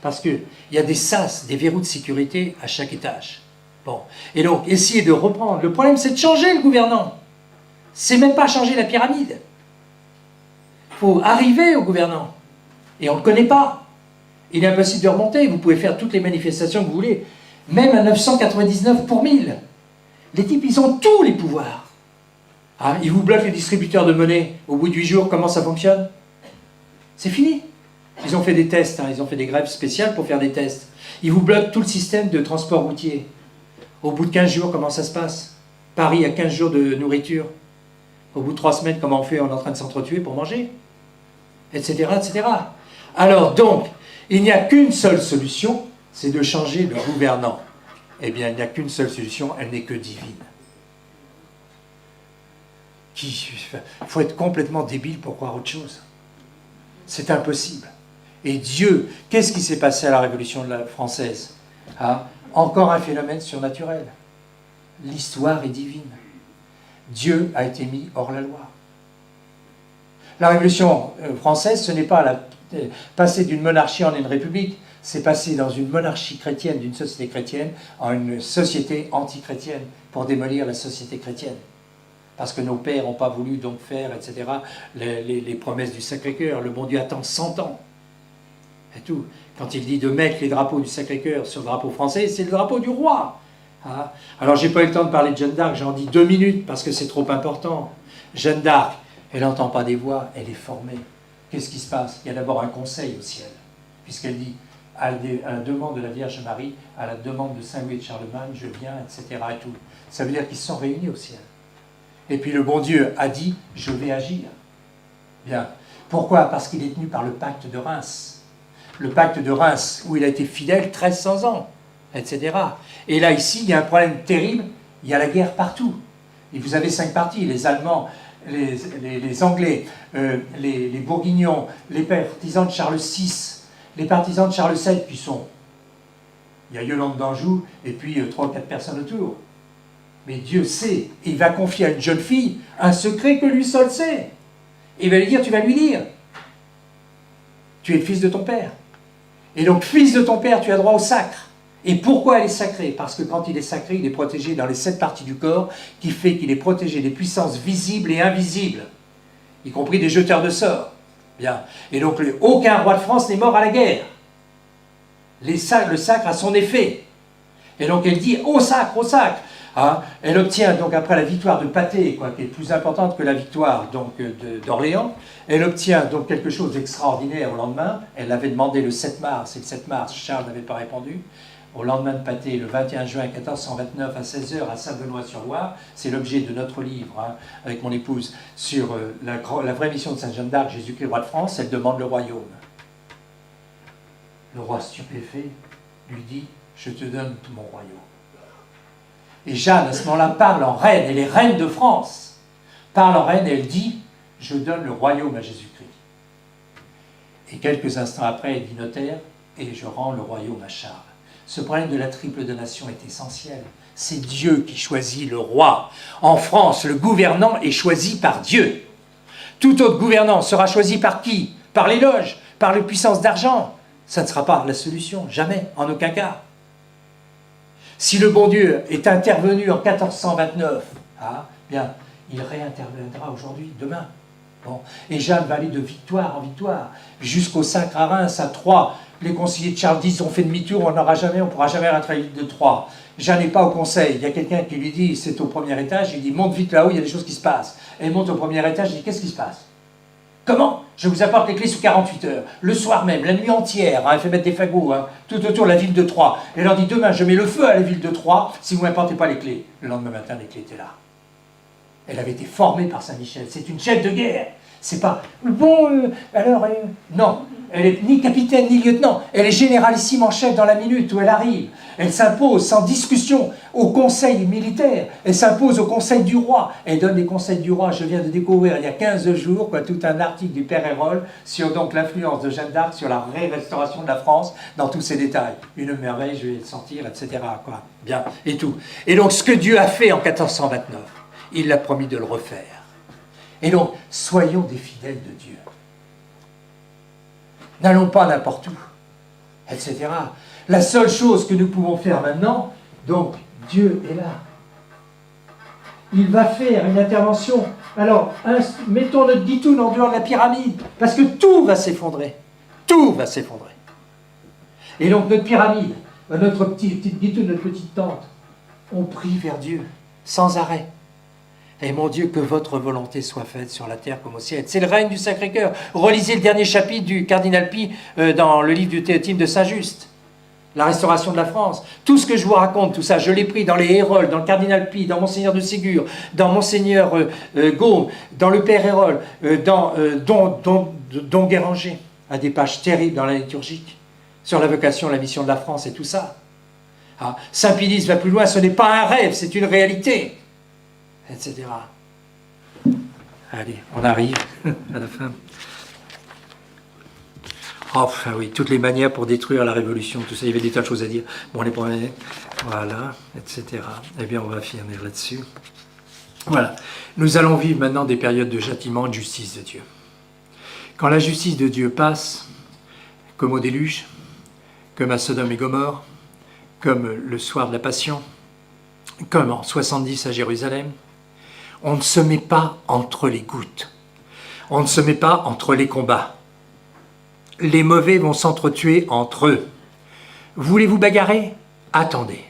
Parce qu'il y a des sas, des verrous de sécurité à chaque étage. Bon. Et donc, essayez de reprendre. Le problème, c'est de changer le gouvernant. C'est même pas changer la pyramide. Il faut arriver au gouvernant. Et on ne le connaît pas. Il est impossible de remonter. Vous pouvez faire toutes les manifestations que vous voulez. Même à 999 pour 1000. Les types, ils ont tous les pouvoirs. Hein, ils vous bloquent les distributeurs de monnaie. Au bout de 8 jours, comment ça fonctionne? C'est fini. Ils ont fait des tests. Hein, ils ont fait des grèves spéciales pour faire des tests. Ils vous bloquent tout le système de transport routier. Au bout de 15 jours, comment ça se passe? Paris a 15 jours de nourriture. Au bout de 3 semaines, comment on fait? On est en train de s'entretuer pour manger, etc., etc. Alors donc, il n'y a qu'une seule solution, c'est de changer le gouvernant. Eh bien, il n'y a qu'une seule solution, elle n'est que divine. Il faut être complètement débile pour croire autre chose. C'est impossible. Et Dieu, qu'est-ce qui s'est passé à la Révolution française? Hein? Encore un phénomène surnaturel. L'histoire est divine. Dieu a été mis hors la loi. La Révolution française, ce n'est pas passer d'une monarchie en une république, c'est passer dans une monarchie chrétienne, d'une société chrétienne, en une société anti-chrétienne, pour démolir la société chrétienne. Parce que nos pères n'ont pas voulu donc faire, etc., les promesses du Sacré-Cœur. Le bon Dieu attend 100 ans. Et tout. Quand il dit de mettre les drapeaux du Sacré-Cœur sur le drapeau français, c'est le drapeau du roi. Hein? Alors, j'ai pas eu le temps de parler de Jeanne d'Arc, j'en dis 2 minutes parce que c'est trop important. Jeanne d'Arc, elle n'entend pas des voix, elle est formée. Qu'est-ce qui se passe? Il y a d'abord un conseil au ciel, puisqu'elle dit, à la demande de la Vierge Marie, à la demande de Saint-Louis et de Charlemagne, je viens, etc. Et tout. Ça veut dire qu'ils se sont réunis au ciel. Et puis le bon Dieu a dit, je vais agir. Bien. Pourquoi? Parce qu'il est tenu par le pacte de Reims. Le pacte de Reims, où il a été fidèle 1300 ans, etc. Et là, ici, il y a un problème terrible, il y a la guerre partout. Et vous avez 5 partis, les Allemands, les Anglais, les Bourguignons, les partisans de Charles VI, les partisans de Charles VII qui sont... Il y a Yolande d'Anjou et puis 3 ou 4 personnes autour. Mais Dieu sait, et il va confier à une jeune fille un secret que lui seul sait. Et il va lui dire, tu vas lui dire, tu es le fils de ton père. Et donc, fils de ton père, tu as droit au sacre. Et pourquoi elle est sacrée? Parce que quand il est sacré, il est protégé dans les 7 parties du corps, qui fait qu'il est protégé des puissances visibles et invisibles, y compris des jeteurs de sorts. Bien. Et donc, aucun roi de France n'est mort à la guerre. Le sacre a son effet. Et donc, elle dit, au sacre, au sacre. Hein, elle obtient donc après la victoire de Patay, quoi, qui est plus importante que la victoire d'Orléans, elle obtient donc quelque chose d'extraordinaire au lendemain. Elle avait demandé le 7 mars, et le 7 mars, Charles n'avait pas répondu. Au lendemain de Patay, le 21 juin 1429 à 16h à Saint-Benoît-sur-Loire, c'est l'objet de notre livre, hein, avec mon épouse, sur la vraie mission de Sainte Jeanne d'Arc, Jésus-Christ, roi de France. Elle demande le royaume. Le roi stupéfait lui dit, je te donne tout mon royaume. Et Jeanne, à ce moment-là, parle en reine, elle est reine de France, parle en reine et elle dit, je donne le royaume à Jésus-Christ. Et quelques instants après, elle dit notaire, et je rends le royaume à Charles. Ce problème de la triple donation est essentiel. C'est Dieu qui choisit le roi. En France, le gouvernant est choisi par Dieu. Tout autre gouvernant sera choisi par qui? Par les loges, par les puissances d'argent. Ça ne sera pas la solution, jamais, en aucun cas. Si le bon Dieu est intervenu en 1429, bien, il réinterviendra aujourd'hui, demain. Bon. Et Jeanne va aller de victoire en victoire, jusqu'au sacre à Reims, à Troyes. Les conseillers de Charles X ont fait demi-tour, on ne pourra jamais rentrer à l'île de Troyes. Jeanne n'est pas au conseil. Il y a quelqu'un qui lui dit, c'est au premier étage, il dit, monte vite là-haut, il y a des choses qui se passent. Elle monte au premier étage, il dit, qu'est-ce qui se passe? Comment? Je vous apporte les clés sous 48 heures. Le soir même, la nuit entière, elle fait mettre des fagots tout autour de la ville de Troyes. Elle leur dit, demain, je mets le feu à la ville de Troyes si vous n'apportez pas les clés. Le lendemain matin, les clés étaient là. Elle avait été formée par Saint-Michel. C'est une chef de guerre. C'est pas, bon, non. Elle n'est ni capitaine ni lieutenant. Elle est généralissime en chef dans la minute où elle arrive. Elle s'impose sans discussion au conseil militaire. Elle s'impose au conseil du roi. Elle donne les conseils du roi. Je viens de découvrir il y a 15 jours tout un article du Père Hérol sur donc l'influence de Jeanne d'Arc sur la restauration de la France dans tous ses détails. Une merveille, je vais le sortir, etc. Quoi. Bien, et tout. Et donc ce que Dieu a fait en 1429, il l'a promis de le refaire. Et donc, soyons des fidèles de Dieu. N'allons pas n'importe où, etc. La seule chose que nous pouvons faire maintenant, donc, Dieu est là. Il va faire une intervention. Alors, mettons notre guitoune en dehors de la pyramide, parce que tout va s'effondrer. Tout va s'effondrer. Et donc, notre pyramide, notre petite guitoune, notre petite tente, on prie vers Dieu, sans arrêt. Et mon Dieu, que votre volonté soit faite sur la terre comme au ciel. C'est le règne du Sacré-Cœur. Relisez le dernier chapitre du Cardinal Pi dans le livre du Théotime de Saint-Just. La restauration de la France. Tout ce que je vous raconte, tout ça, je l'ai pris dans les Hérold, dans le Cardinal Pi, dans Monseigneur de Ségur, dans Monseigneur Gaume, dans le Père Hérol, dans Don Guéranger, à des pages terribles dans la liturgique, sur la vocation, la mission de la France et tout ça. Saint Pie X va plus loin, ce n'est pas un rêve, c'est une réalité. Etc. Allez, on arrive à la fin. Enfin oui, toutes les manières pour détruire la révolution, tout ça, il y avait des tas de choses à dire. Bon, les premiers, voilà, etc. Eh bien, on va finir là-dessus. Voilà. Nous allons vivre maintenant des périodes de châtiment, de justice de Dieu. Quand la justice de Dieu passe, comme au déluge, comme à Sodome et Gomorrhe, comme le soir de la Passion, comme en 70 à Jérusalem, on ne se met pas entre les gouttes. On ne se met pas entre les combats. Les mauvais vont s'entretuer entre eux. Voulez-vous bagarrer? Attendez.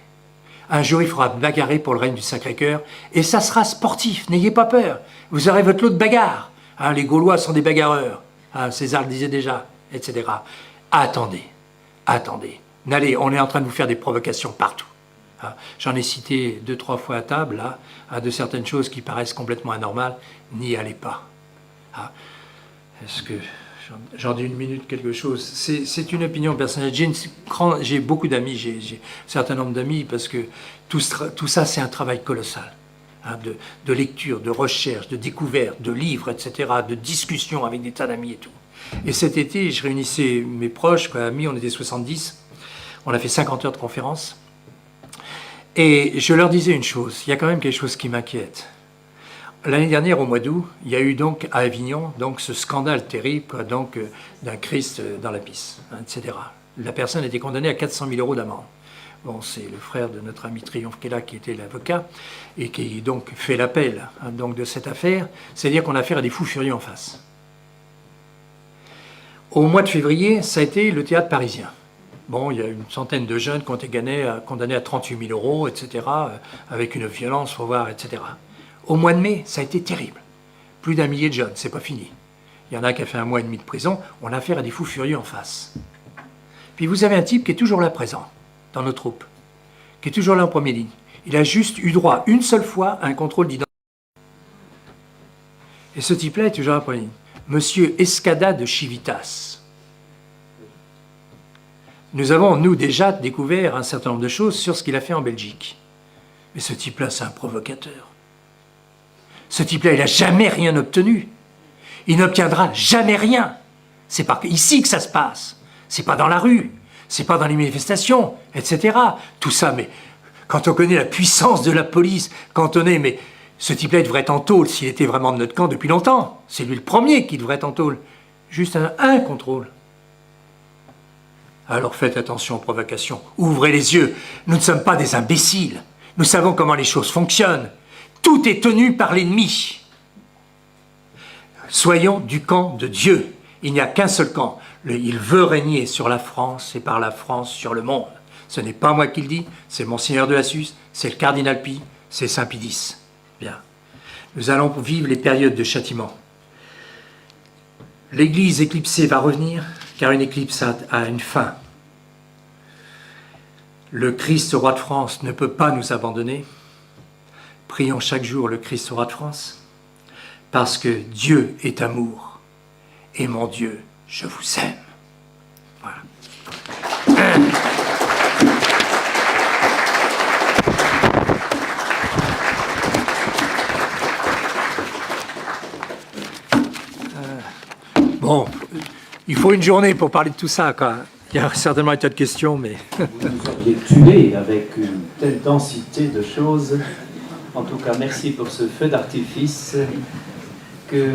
Un jour, il faudra bagarrer pour le règne du Sacré-Cœur, et ça sera sportif, n'ayez pas peur. Vous aurez votre lot de bagarres. Les Gaulois sont des bagarreurs. César le disait déjà, etc. Attendez, attendez. N'allez, on est en train de vous faire des provocations partout. J'en ai cité 2-3 fois à table, là, de certaines choses qui paraissent complètement anormales. N'y allez pas. Est-ce que j'en dis une minute quelque chose? C'est une opinion personnelle. J'ai beaucoup d'amis, j'ai un certain nombre d'amis, parce que tout ça, c'est un travail colossal. Hein, de lecture, de recherche, de découverte, de livres, etc., de discussions avec des tas d'amis et tout. Et cet été, je réunissais mes proches, amis, on était 70, on a fait 50 heures de conférence, et je leur disais une chose, il y a quand même quelque chose qui m'inquiète. L'année dernière, au mois d'août, il y a eu donc à Avignon ce scandale terrible d'un Christ dans la pisse, hein, etc. La personne a été condamnée à 400 000 € d'amende. Bon, c'est le frère de notre ami Triomphe qui est là, qui était l'avocat, et qui donc fait l'appel de cette affaire. C'est-à-dire qu'on a affaire à des fous furieux en face. Au mois de février, ça a été le théâtre parisien. Bon, il y a une centaine de jeunes qui ont été condamnés à 38 000 €, etc., avec une violence, faut voir, etc. Au mois de mai, ça a été terrible. Plus d'1 millier de jeunes, c'est pas fini. Il y en a qui a fait 1 mois et demi de prison, on a affaire à des fous furieux en face. Puis vous avez un type qui est toujours là présent, dans nos troupes, qui est toujours là en première ligne. Il a juste eu droit une seule fois à un contrôle d'identité. Et ce type-là est toujours là en première ligne. Monsieur Escada de Chivitas. Nous avons, nous, déjà découvert un certain nombre de choses sur ce qu'il a fait en Belgique. Mais ce type-là, c'est un provocateur. Ce type-là, il n'a jamais rien obtenu. Il n'obtiendra jamais rien. C'est pas ici que ça se passe. C'est pas dans la rue. C'est pas dans les manifestations, etc. Tout ça, mais quand on connaît la puissance de la police, quand on est... Mais ce type-là, il devrait être en tôle s'il était vraiment de notre camp depuis longtemps. C'est lui le premier qui devrait être en tôle. Juste un contrôle. Alors faites attention aux provocations. Ouvrez les yeux. Nous ne sommes pas des imbéciles. Nous savons comment les choses fonctionnent. Tout est tenu par l'ennemi. Soyons du camp de Dieu. Il n'y a qu'un seul camp. Il veut régner sur la France et par la France sur le monde. Ce n'est pas moi qui le dis, c'est Monseigneur de Lassus, c'est le cardinal Pie, c'est Saint Pie X. Bien. Nous allons vivre les périodes de châtiment. L'Église éclipsée va revenir, car une éclipse a une fin. Le Christ roi de France ne peut pas nous abandonner. Prions chaque jour le Christ roi de France, parce que Dieu est amour, et mon Dieu, je vous aime. Voilà. Bon, il faut une journée pour parler de tout ça, quoi. Il y a certainement un tas de questions, mais... Vous nous aviez tué avec une telle densité de choses. En tout cas, merci pour ce feu d'artifice que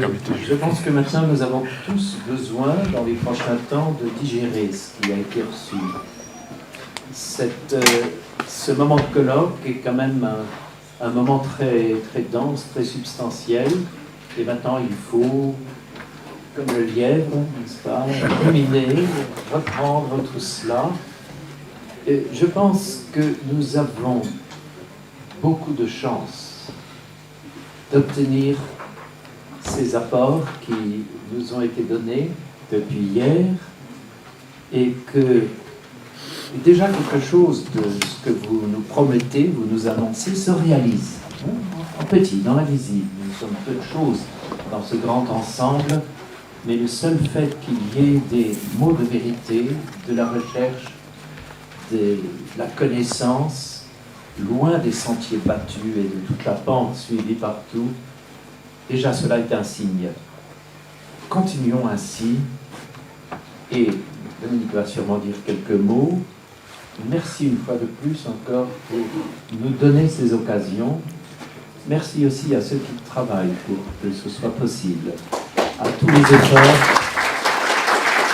je pense que maintenant nous avons tous besoin, dans les prochains temps, de digérer ce qui a été reçu. Ce moment de colloque est quand même un moment très, très dense, très substantiel. Et maintenant, il faut, comme le lièvre, n'est-ce pas, ruminer, reprendre tout cela. Et je pense que nous avons beaucoup de chance d'obtenir ces apports qui nous ont été donnés depuis hier et que déjà quelque chose de ce que vous nous promettez, vous nous annoncez, se réalise. En petit, dans l'invisible. Nous sommes peu de choses dans ce grand ensemble, mais le seul fait qu'il y ait des mots de vérité, de la recherche, de la connaissance, loin des sentiers battus et de toute la pente suivie partout, déjà cela est un signe. Continuons ainsi, et Dominique va sûrement dire quelques mots. Merci une fois de plus encore pour nous donner ces occasions. Merci aussi à ceux qui travaillent pour que ce soit possible. À tous les efforts,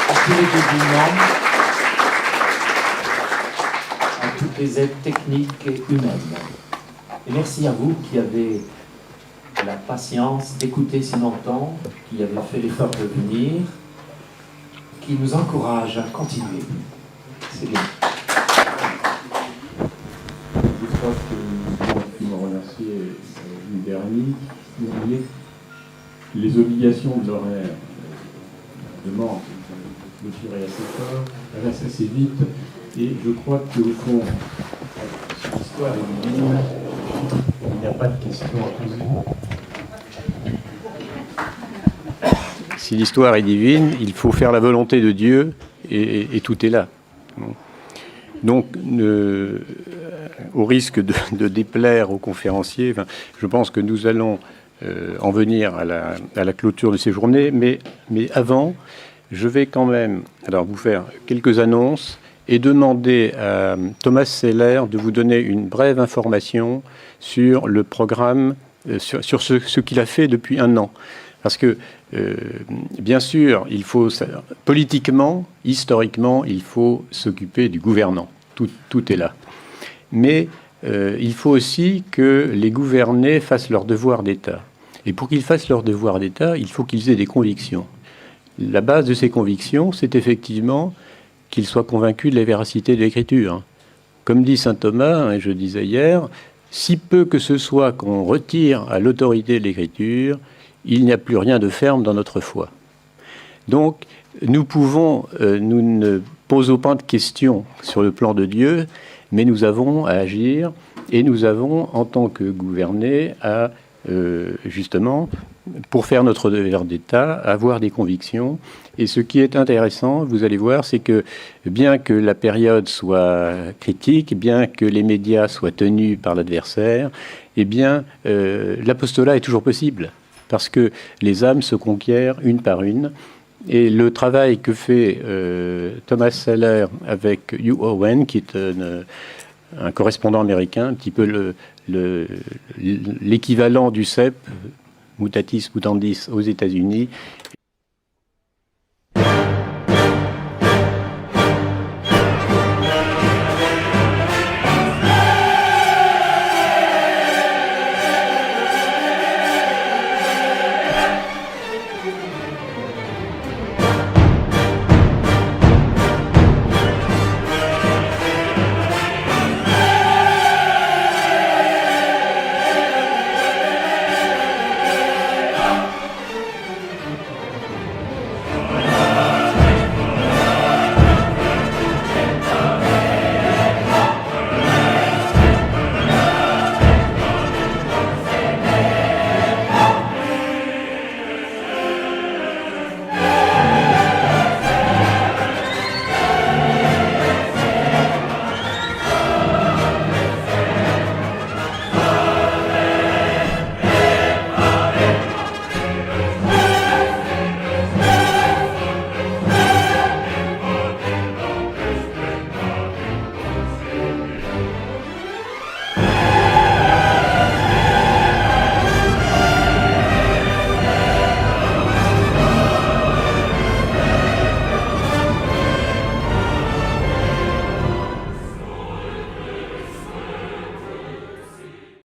à tous les dévouements, à toutes les aides techniques et humaines. Et merci à vous qui avez la patience d'écouter si longtemps, qui avez fait l'effort de venir, qui nous encourage à continuer. C'est bien. Je crois que me remercier Bernie. Les obligations de l'horaire demandent de clôturer assez fort, reste assez vite, et je crois qu'au fond, sur l'histoire est divine, il n'y a pas de questions à poser. si l'histoire est divine, il faut faire la volonté de Dieu et tout est là. Donc, au risque de déplaire aux conférenciers, je pense que nous allons en venir à la clôture de ces journées, mais avant, je vais quand même vous faire quelques annonces et demander à Thomas Seller de vous donner une brève information sur le programme, sur ce qu'il a fait depuis 1 an. Parce que, bien sûr, politiquement, historiquement, il faut s'occuper du gouvernant. Tout est là. Mais il faut aussi que les gouvernés fassent leur devoir d'État. Et pour qu'ils fassent leur devoir d'État, il faut qu'ils aient des convictions. La base de ces convictions, c'est effectivement qu'ils soient convaincus de la véracité de l'Écriture. Comme dit saint Thomas, et je disais hier, si peu que ce soit qu'on retire à l'autorité de l'Écriture, il n'y a plus rien de ferme dans notre foi. Donc, nous ne posons pas de questions sur le plan de Dieu, mais nous avons à agir et nous avons, en tant que gouvernés, à justement, pour faire notre devoir d'État, avoir des convictions. Et ce qui est intéressant, vous allez voir, c'est que bien que la période soit critique, bien que les médias soient tenus par l'adversaire, eh bien, l'apostolat est toujours possible, parce que les âmes se conquièrent une par une. Et le travail que fait Thomas Seller avec Hugh Owen, qui est un correspondant américain, un petit peu l'équivalent du CEP, Mutatis Mutandis, aux États-Unis,